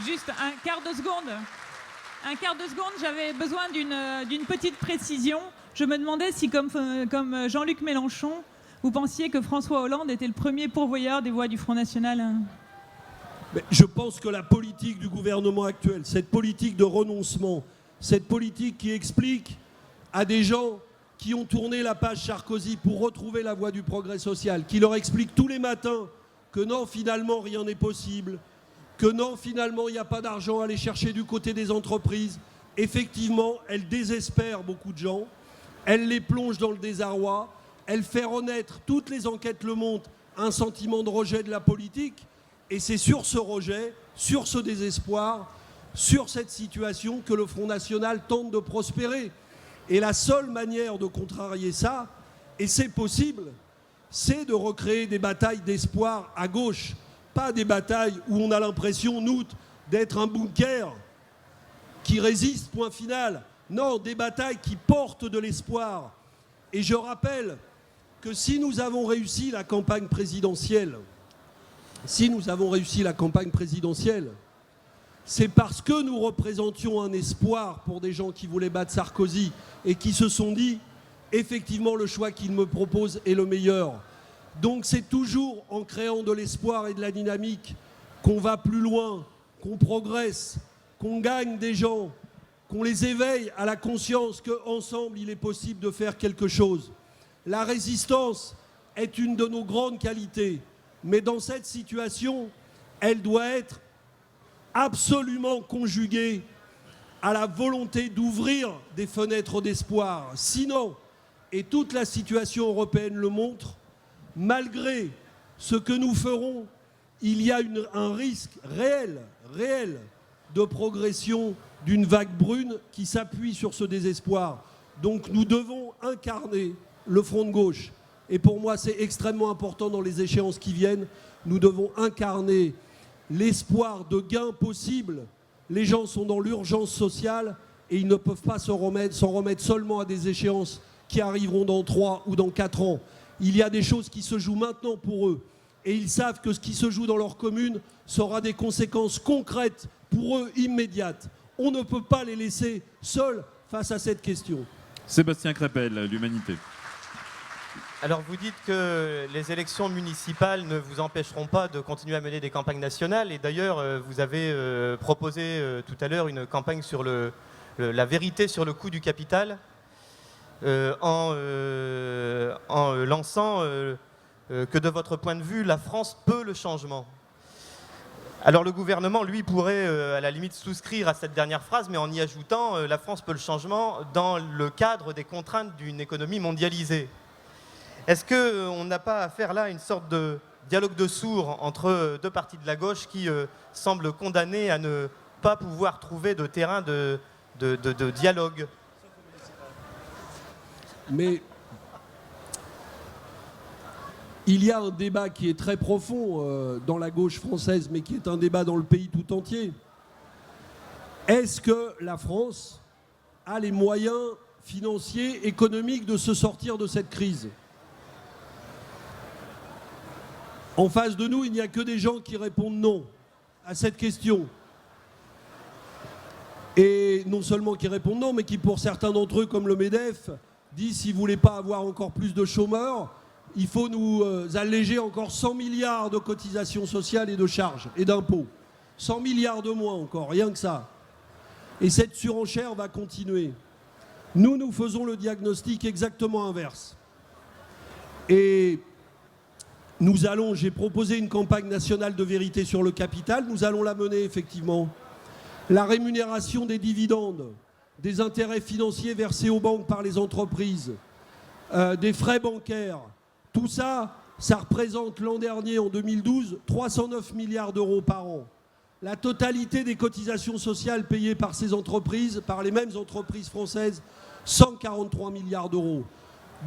Juste un quart de seconde. Un quart de seconde, j'avais besoin d'une petite précision. Je me demandais si, comme Jean-Luc Mélenchon, vous pensiez que François Hollande était le premier pourvoyeur des voix du Front National. Mais je pense que la politique du gouvernement actuel, cette politique de renoncement, cette politique qui explique à des gens qui ont tourné la page Sarkozy pour retrouver la voie du progrès social, qui leur explique tous les matins que non, finalement, rien n'est possible, que non, finalement, il n'y a pas d'argent à aller chercher du côté des entreprises. Effectivement, elle désespère beaucoup de gens, elle les plonge dans le désarroi, elle fait renaître, toutes les enquêtes le montrent, un sentiment de rejet de la politique. Et c'est sur ce rejet, sur ce désespoir, sur cette situation que le Front National tente de prospérer. Et la seule manière de contrarier ça, et c'est possible, c'est de recréer des batailles d'espoir à gauche. Pas des batailles où on a l'impression, nous, d'être un bunker qui résiste, point final. Non, des batailles qui portent de l'espoir. Et je rappelle que si nous avons réussi la campagne présidentielle, c'est parce que nous représentions un espoir pour des gens qui voulaient battre Sarkozy et qui se sont dit, effectivement, le choix qu'il me propose est le meilleur. Donc c'est toujours en créant de l'espoir et de la dynamique qu'on va plus loin, qu'on progresse, qu'on gagne des gens, qu'on les éveille à la conscience qu'ensemble, il est possible de faire quelque chose. La résistance est une de nos grandes qualités, mais dans cette situation, elle doit être absolument conjuguée à la volonté d'ouvrir des fenêtres d'espoir. Sinon, et toute la situation européenne le montre, malgré ce que nous ferons, il y a un risque réel de progression d'une vague brune qui s'appuie sur ce désespoir. Donc nous devons incarner le front de gauche. Et pour moi, c'est extrêmement important dans les échéances qui viennent. Nous devons incarner l'espoir de gains possibles. Les gens sont dans l'urgence sociale et ils ne peuvent pas s'en remettre seulement à des échéances qui arriveront dans 3 ou dans 4 ans. Il y a des choses qui se jouent maintenant pour eux. Et ils savent que ce qui se joue dans leur commune aura des conséquences concrètes pour eux immédiates. On ne peut pas les laisser seuls face à cette question. Sébastien Crépel, l'Humanité. Alors vous dites que les élections municipales ne vous empêcheront pas de continuer à mener des campagnes nationales. Et d'ailleurs, vous avez proposé tout à l'heure une campagne sur la vérité sur le coût du capital en lançant que de votre point de vue, la France peut le changement. Alors le gouvernement, lui, pourrait à la limite souscrire à cette dernière phrase, mais en y ajoutant la France peut le changement dans le cadre des contraintes d'une économie mondialisée. Est-ce qu'on n'a pas à faire là une sorte de dialogue de sourds entre deux partis de la gauche qui semblent condamnés à ne pas pouvoir trouver de terrain de dialogue? Mais il y a un débat qui est très profond dans la gauche française, mais qui est un débat dans le pays tout entier. Est-ce que la France a les moyens financiers, économiques de se sortir de cette crise ? En face de nous, il n'y a que des gens qui répondent non à cette question. Et non seulement qui répondent non, mais qui, pour certains d'entre eux, comme le MEDEF, disent si vous ne voulez pas avoir encore plus de chômeurs, il faut nous alléger encore 100 milliards de cotisations sociales et de charges et d'impôts. 100 milliards de moins encore, rien que ça. Et cette surenchère va continuer. Nous faisons le diagnostic exactement inverse. Et j'ai proposé une campagne nationale de vérité sur le capital. Nous allons la mener effectivement. La rémunération des dividendes, des intérêts financiers versés aux banques par les entreprises, des frais bancaires, tout ça, ça représente l'an dernier, en 2012, 309 milliards d'euros par an. La totalité des cotisations sociales payées par ces entreprises, par les mêmes entreprises françaises, 143 milliards d'euros.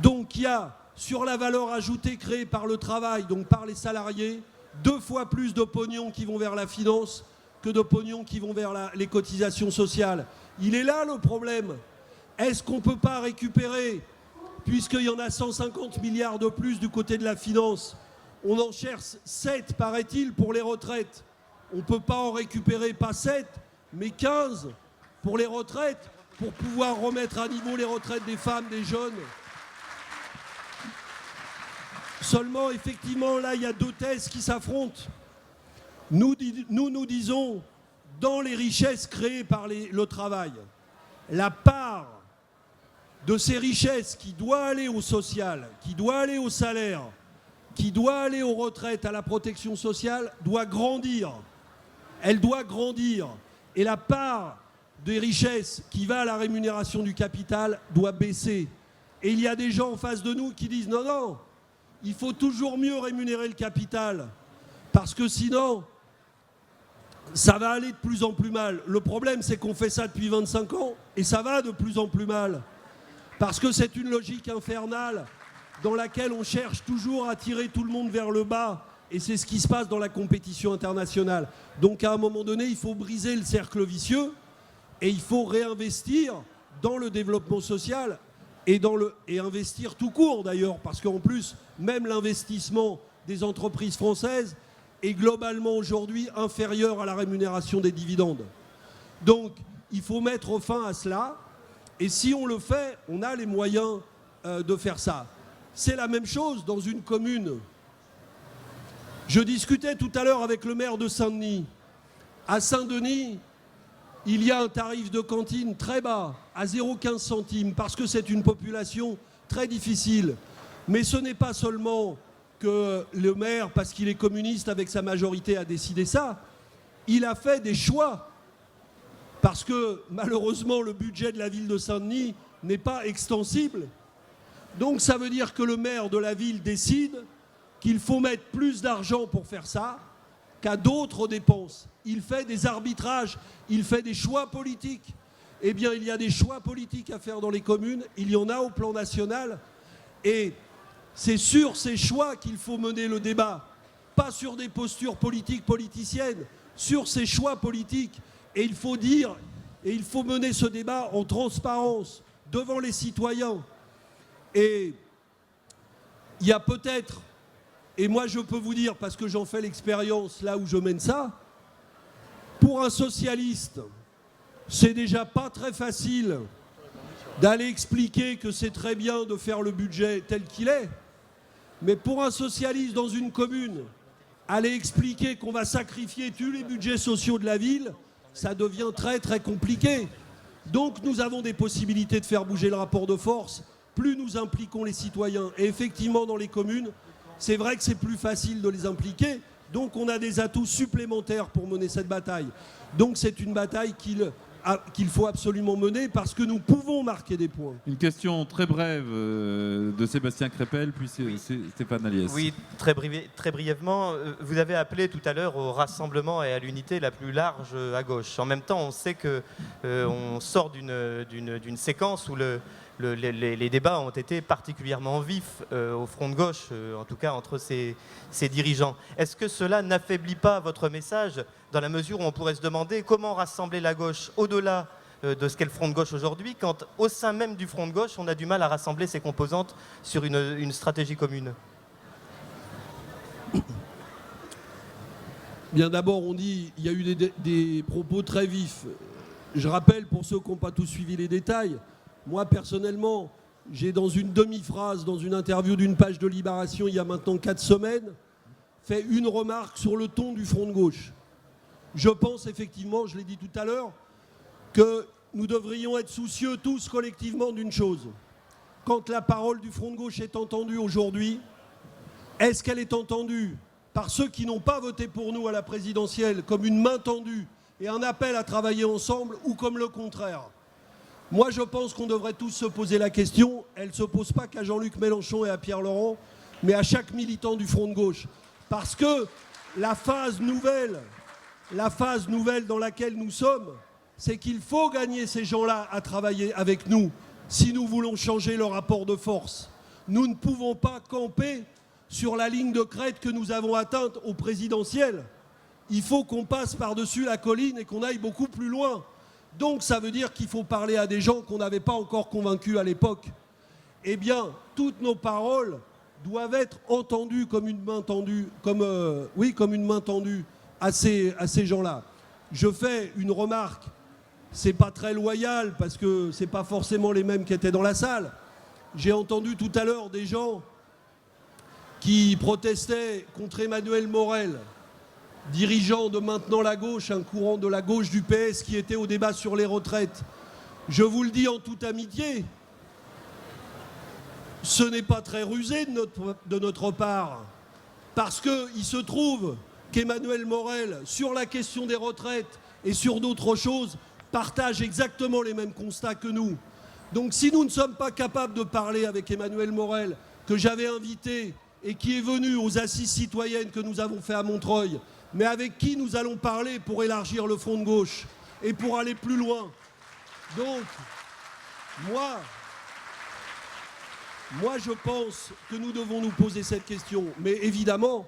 Donc il y a, sur la valeur ajoutée créée par le travail, donc par les salariés, 2 fois plus de pognon qui vont vers la finance que de pognon qui vont vers les cotisations sociales. Il est là le problème. Est-ce qu'on ne peut pas récupérer, puisqu'il y en a 150 milliards de plus du côté de la finance, on en cherche 7, paraît-il, pour les retraites. on ne peut pas en récupérer pas 7, mais 15 pour les retraites, pour pouvoir remettre à niveau les retraites des femmes, des jeunes. Seulement, effectivement, là, il y a deux thèses qui s'affrontent. Nous disons, dans les richesses créées par le travail, la part de ces richesses qui doit aller au social, qui doit aller au salaire, qui doit aller aux retraites, à la protection sociale, doit grandir. Elle doit grandir. Et la part des richesses qui va à la rémunération du capital doit baisser. Et il y a des gens en face de nous qui disent non, non, il faut toujours mieux rémunérer le capital, parce que sinon, ça va aller de plus en plus mal. Le problème, c'est qu'on fait ça depuis 25 ans, et ça va de plus en plus mal. Parce que c'est une logique infernale dans laquelle on cherche toujours à tirer tout le monde vers le bas. Et c'est ce qui se passe dans la compétition internationale. Donc à un moment donné, il faut briser le cercle vicieux et il faut réinvestir dans le développement social et investir tout court d'ailleurs. Parce qu'en plus, même l'investissement des entreprises françaises est globalement aujourd'hui inférieur à la rémunération des dividendes. Donc il faut mettre fin à cela. Et si on le fait, on a les moyens de faire ça. C'est la même chose dans une commune. Je discutais tout à l'heure avec le maire de Saint-Denis. À Saint-Denis, il y a un tarif de cantine très bas, à 0,15 centimes, parce que c'est une population très difficile. Mais ce n'est pas seulement que le maire, parce qu'il est communiste avec sa majorité, a décidé ça. Il a fait des choix. Parce que malheureusement, le budget de la ville de Saint-Denis n'est pas extensible. Donc ça veut dire que le maire de la ville décide qu'il faut mettre plus d'argent pour faire ça qu'à d'autres dépenses. Il fait des arbitrages, il fait des choix politiques. Eh bien, il y a des choix politiques à faire dans les communes, il y en a au plan national. Et c'est sur ces choix qu'il faut mener le débat, pas sur des postures politiques politiciennes, sur ces choix politiques. Et il faut dire, et il faut mener ce débat en transparence, devant les citoyens. Et il y a peut-être, et moi je peux vous dire, parce que j'en fais l'expérience là où je mène ça, pour un socialiste, c'est déjà pas très facile d'aller expliquer que c'est très bien de faire le budget tel qu'il est. Mais pour un socialiste dans une commune, aller expliquer qu'on va sacrifier tous les budgets sociaux de la ville, ça devient très très compliqué. Donc nous avons des possibilités de faire bouger le rapport de force, plus nous impliquons les citoyens. Et effectivement, dans les communes, c'est vrai que c'est plus facile de les impliquer, donc on a des atouts supplémentaires pour mener cette bataille. Donc c'est une bataille qu'il faut absolument mener, parce que nous pouvons marquer des points. Une question très brève de Sébastien Crépel, puis Stéphane Aliès. Oui, très brièvement. Vous avez appelé tout à l'heure au rassemblement et à l'unité la plus large à gauche. En même temps, on sait qu'on sort d'une séquence où les débats ont été particulièrement vifs au front de gauche, en tout cas entre ces dirigeants. Est-ce que cela n'affaiblit pas votre message, dans la mesure où on pourrait se demander comment rassembler la gauche au-delà de ce qu'est le front de gauche aujourd'hui, quand au sein même du front de gauche, on a du mal à rassembler ses composantes sur une stratégie commune? Bien, d'abord, on dit qu'il y a eu des propos très vifs. Je rappelle, pour ceux qui n'ont pas tous suivi les détails, moi, personnellement, j'ai dans une demi-phrase, dans une interview d'une page de Libération, il y a maintenant 4 semaines, fait une remarque sur le ton du front de gauche. Je pense effectivement, je l'ai dit tout à l'heure, que nous devrions être soucieux tous collectivement d'une chose. Quand la parole du front de gauche est entendue aujourd'hui, est-ce qu'elle est entendue par ceux qui n'ont pas voté pour nous à la présidentielle comme une main tendue et un appel à travailler ensemble, ou comme le contraire? Moi, je pense qu'on devrait tous se poser la question. Elle ne se pose pas qu'à Jean-Luc Mélenchon et à Pierre Laurent, mais à chaque militant du front de gauche. Parce que la phase nouvelle dans laquelle nous sommes, c'est qu'il faut gagner ces gens-là à travailler avec nous si nous voulons changer le rapport de force. Nous ne pouvons pas camper sur la ligne de crête que nous avons atteinte au présidentiel. Il faut qu'on passe par-dessus la colline et qu'on aille beaucoup plus loin. Donc ça veut dire qu'il faut parler à des gens qu'on n'avait pas encore convaincus à l'époque. Eh bien, toutes nos paroles doivent être entendues comme une main tendue, comme une main tendue à ces gens-là. Je fais une remarque, c'est pas très loyal parce que c'est pas forcément les mêmes qui étaient dans la salle. J'ai entendu tout à l'heure des gens qui protestaient contre Emmanuel Morel, dirigeant de Maintenant la gauche, un courant de la gauche du PS qui était au débat sur les retraites. Je vous le dis en toute amitié, ce n'est pas très rusé de notre part, parce qu'il se trouve qu'Emmanuel Morel, sur la question des retraites et sur d'autres choses, partage exactement les mêmes constats que nous. Donc si nous ne sommes pas capables de parler avec Emmanuel Morel, que j'avais invité et qui est venu aux assises citoyennes que nous avons fait à Montreuil, mais avec qui nous allons parler pour élargir le front de gauche et pour aller plus loin. Donc, moi, je pense que nous devons nous poser cette question. Mais évidemment,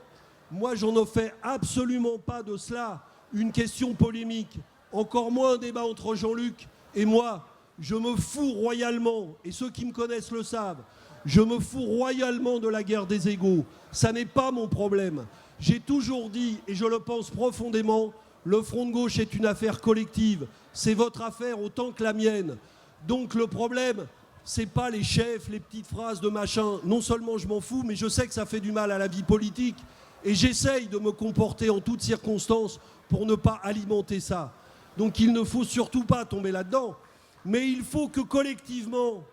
moi, j'en ai fait absolument pas de cela une question polémique, encore moins un débat entre Jean-Luc et moi. Je me fous royalement, et ceux qui me connaissent le savent, je me fous royalement de la guerre des égos. Ça n'est pas mon problème. J'ai toujours dit, et je le pense profondément, le Front de gauche est une affaire collective. C'est votre affaire autant que la mienne. Donc le problème, c'est pas les chefs, les petites phrases de machin. Non seulement je m'en fous, mais je sais que ça fait du mal à la vie politique. Et j'essaye de me comporter en toutes circonstances pour ne pas alimenter ça. Donc il ne faut surtout pas tomber là-dedans. Mais il faut que collectivement,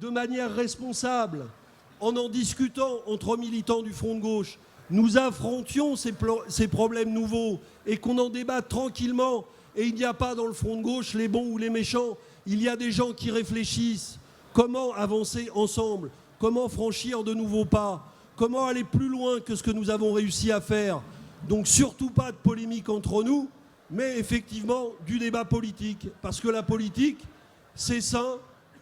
de manière responsable, en discutant entre militants du Front de gauche, nous affrontions ces problèmes nouveaux et qu'on en débatte tranquillement. Et il n'y a pas dans le Front de gauche les bons ou les méchants. Il y a des gens qui réfléchissent. Comment avancer ensemble? Comment franchir de nouveaux pas? Comment aller plus loin que ce que nous avons réussi à faire? Donc surtout pas de polémique entre nous, mais effectivement du débat politique. Parce que la politique, c'est sain,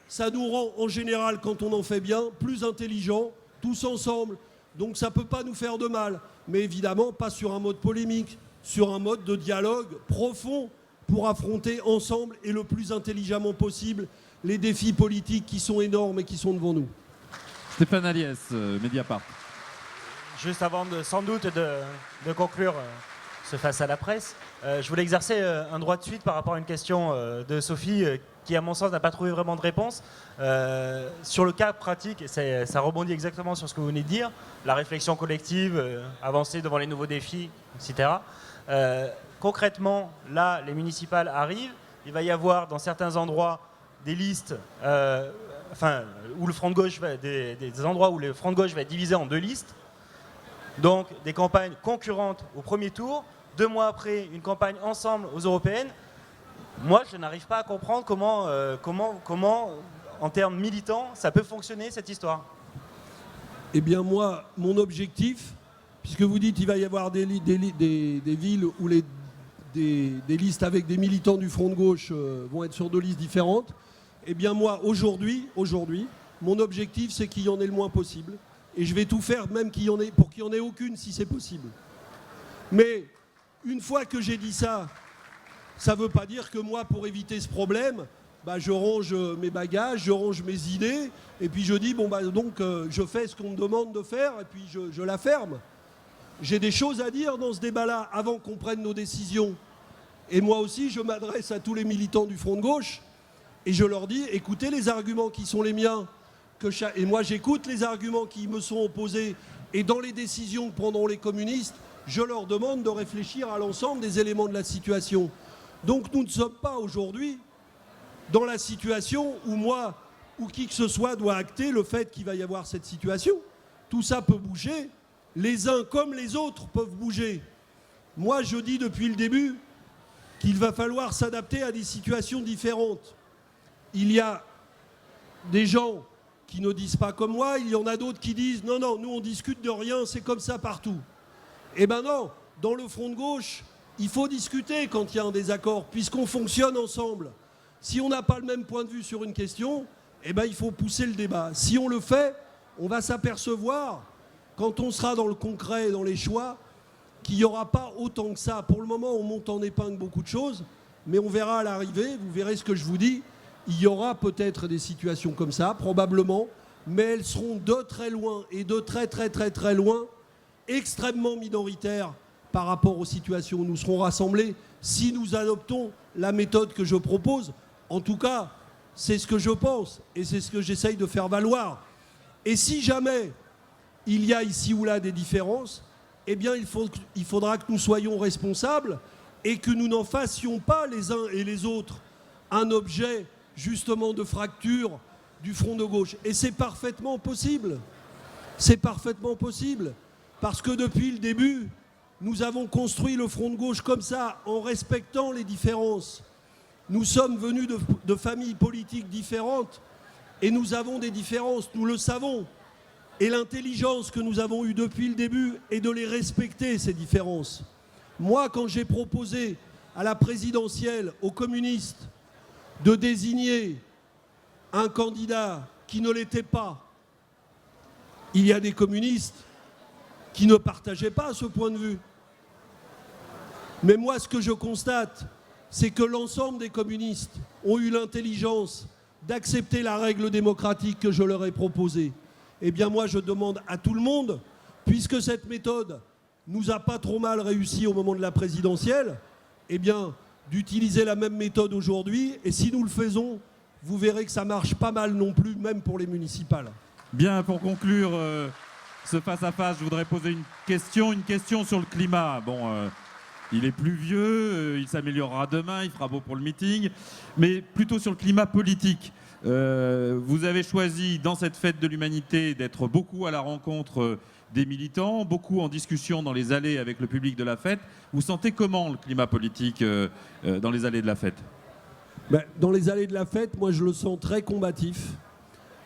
ça nous rend en général, quand on en fait bien, plus intelligents, tous ensemble. Donc ça ne peut pas nous faire de mal. Mais évidemment, pas sur un mode polémique, sur un mode de dialogue profond pour affronter ensemble et le plus intelligemment possible les défis politiques qui sont énormes et qui sont devant nous. Stéphane Aliès, Mediapart. Juste avant sans doute de conclure ce face à la presse, je voulais exercer un droit de suite par rapport à une question de Sophie qui, à mon sens, n'a pas trouvé vraiment de réponse. Sur le cas pratique, et ça rebondit exactement sur ce que vous venez de dire, la réflexion collective, avancer devant les nouveaux défis, etc. Concrètement, là, les municipales arrivent, il va y avoir dans certains endroits des listes, où le Front de gauche des endroits où le Front de gauche va être divisé en deux listes, donc des campagnes concurrentes au premier tour, 2 mois après une campagne ensemble aux européennes. Moi, je n'arrive pas à comprendre comment, en termes militants, ça peut fonctionner cette histoire. Eh bien moi, mon objectif, puisque vous dites qu'il va y avoir des villes où des listes avec des militants du Front de gauche vont être sur 2 listes différentes, eh bien moi, aujourd'hui, mon objectif, c'est qu'il y en ait le moins possible. Et je vais tout faire, même pour qu'il n'y en ait aucune, si c'est possible. Mais une fois que j'ai dit ça, ça ne veut pas dire que moi, pour éviter ce problème, je range mes bagages, je range mes idées, et puis je dis, je fais ce qu'on me demande de faire, et puis je la ferme. J'ai des choses à dire dans ce débat-là, avant qu'on prenne nos décisions. Et moi aussi, je m'adresse à tous les militants du Front de gauche, et je leur dis, écoutez les arguments qui sont les miens, et moi j'écoute les arguments qui me sont opposés, et dans les décisions que prendront les communistes, je leur demande de réfléchir à l'ensemble des éléments de la situation. Donc nous ne sommes pas aujourd'hui dans la situation où moi ou qui que ce soit doit acter le fait qu'il va y avoir cette situation. Tout ça peut bouger, les uns comme les autres peuvent bouger. Moi je dis depuis le début qu'il va falloir s'adapter à des situations différentes. Il y a des gens qui ne disent pas comme moi, il y en a d'autres qui disent non, nous on discute de rien, c'est comme ça partout. Eh ben non, dans le Front de gauche, il faut discuter quand il y a un désaccord, puisqu'on fonctionne ensemble. Si on n'a pas le même point de vue sur une question, eh ben il faut pousser le débat. Si on le fait, on va s'apercevoir, quand on sera dans le concret, dans les choix, qu'il n'y aura pas autant que ça. Pour le moment, on monte en épingle beaucoup de choses, mais on verra à l'arrivée, vous verrez ce que je vous dis, il y aura peut-être des situations comme ça, probablement, mais elles seront de très loin, et de très très très très loin, extrêmement minoritaires par rapport aux situations où nous serons rassemblés si nous adoptons la méthode que je propose. En tout cas, c'est ce que je pense et c'est ce que j'essaye de faire valoir. Et si jamais il y a ici ou là des différences, eh bien il faudra que nous soyons responsables et que nous n'en fassions pas les uns et les autres un objet justement de fracture du front de gauche. Et c'est parfaitement possible. C'est parfaitement possible. Parce que depuis le début, nous avons construit le front de gauche comme ça, en respectant les différences. Nous sommes venus de familles politiques différentes et nous avons des différences, nous le savons. Et l'intelligence que nous avons eue depuis le début est de les respecter, ces différences. Moi, quand j'ai proposé à la présidentielle, aux communistes, de désigner un candidat qui ne l'était pas, il y a des communistes qui ne partageaient pas ce point de vue. Mais moi, ce que je constate, c'est que l'ensemble des communistes ont eu l'intelligence d'accepter la règle démocratique que je leur ai proposée. Eh bien moi, je demande à tout le monde, puisque cette méthode nous a pas trop mal réussi au moment de la présidentielle, eh bien, d'utiliser la même méthode aujourd'hui. Et si nous le faisons, vous verrez que ça marche pas mal non plus, même pour les municipales. Bien, pour conclure ce face-à-face, je voudrais poser une question sur le climat. Bon, il est pluvieux, il s'améliorera demain, il fera beau pour le meeting, mais plutôt sur le climat politique. Vous avez choisi, dans cette fête de l'humanité, d'être beaucoup à la rencontre des militants, beaucoup en discussion dans les allées avec le public de la fête. Vous sentez comment le climat politique dans les allées de la fête ? Dans les allées de la fête, moi je le sens très combatif.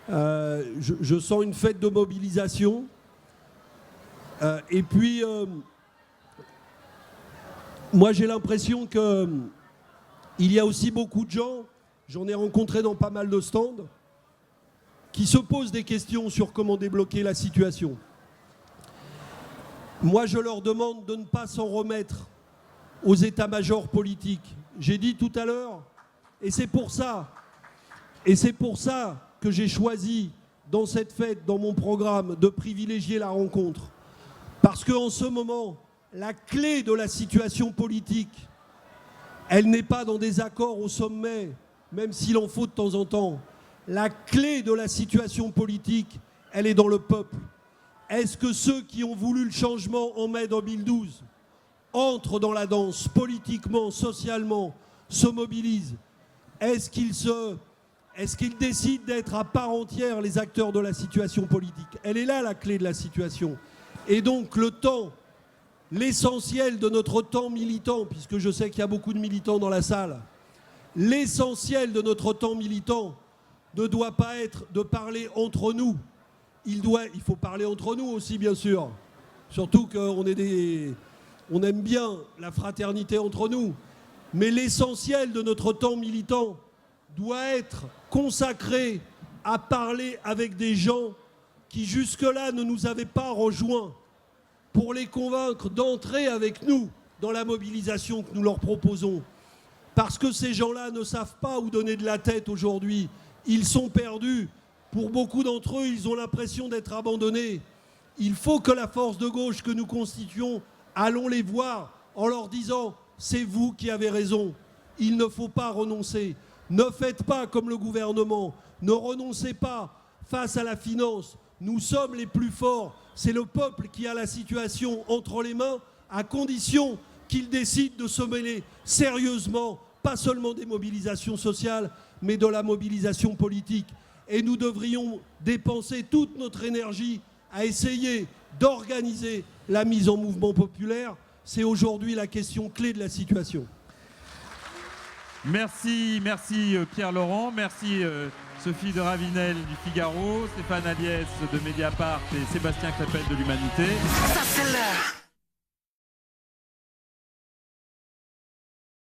Je sens une fête de mobilisation. Et puis, moi j'ai l'impression qu'il y a aussi beaucoup de gens, j'en ai rencontré dans pas mal de stands, qui se posent des questions sur comment débloquer la situation. Moi je leur demande de ne pas s'en remettre aux états-majors politiques. J'ai dit tout à l'heure, et c'est pour ça que j'ai choisi dans cette fête, dans mon programme, de privilégier la rencontre. Parce qu'en ce moment, la clé de la situation politique, elle n'est pas dans des accords au sommet, même s'il en faut de temps en temps. La clé de la situation politique, elle est dans le peuple. Est-ce que ceux qui ont voulu le changement en mai 2012 entrent dans la danse politiquement, socialement, se mobilisent ? Est-ce qu'ils décident d'être à part entière les acteurs de la situation politique ? Elle est là la clé de la situation. Et donc le temps, l'essentiel de notre temps militant, puisque je sais qu'il y a beaucoup de militants dans la salle, l'essentiel de notre temps militant ne doit pas être de parler entre nous. Il faut parler entre nous aussi, bien sûr. Surtout qu'on aime bien la fraternité entre nous. Mais l'essentiel de notre temps militant doit être consacré à parler avec des gens qui jusque-là ne nous avaient pas rejoints, pour les convaincre d'entrer avec nous dans la mobilisation que nous leur proposons. Parce que ces gens-là ne savent pas où donner de la tête aujourd'hui. Ils sont perdus. Pour beaucoup d'entre eux, ils ont l'impression d'être abandonnés. Il faut que la force de gauche que nous constituons, allons les voir en leur disant « c'est vous qui avez raison, il ne faut pas renoncer ». Ne faites pas comme le gouvernement, ne renoncez pas face à la finance. Nous sommes les plus forts, c'est le peuple qui a la situation entre les mains, à condition qu'il décide de se mêler sérieusement, pas seulement des mobilisations sociales, mais de la mobilisation politique. Et nous devrions dépenser toute notre énergie à essayer d'organiser la mise en mouvement populaire. C'est aujourd'hui la question clé de la situation. Merci Pierre Laurent, merci Sophie de Ravinel du Figaro, Stéphane Aliès de Mediapart et Sébastien Crépel de l'Humanité. Ça c'est l'heure.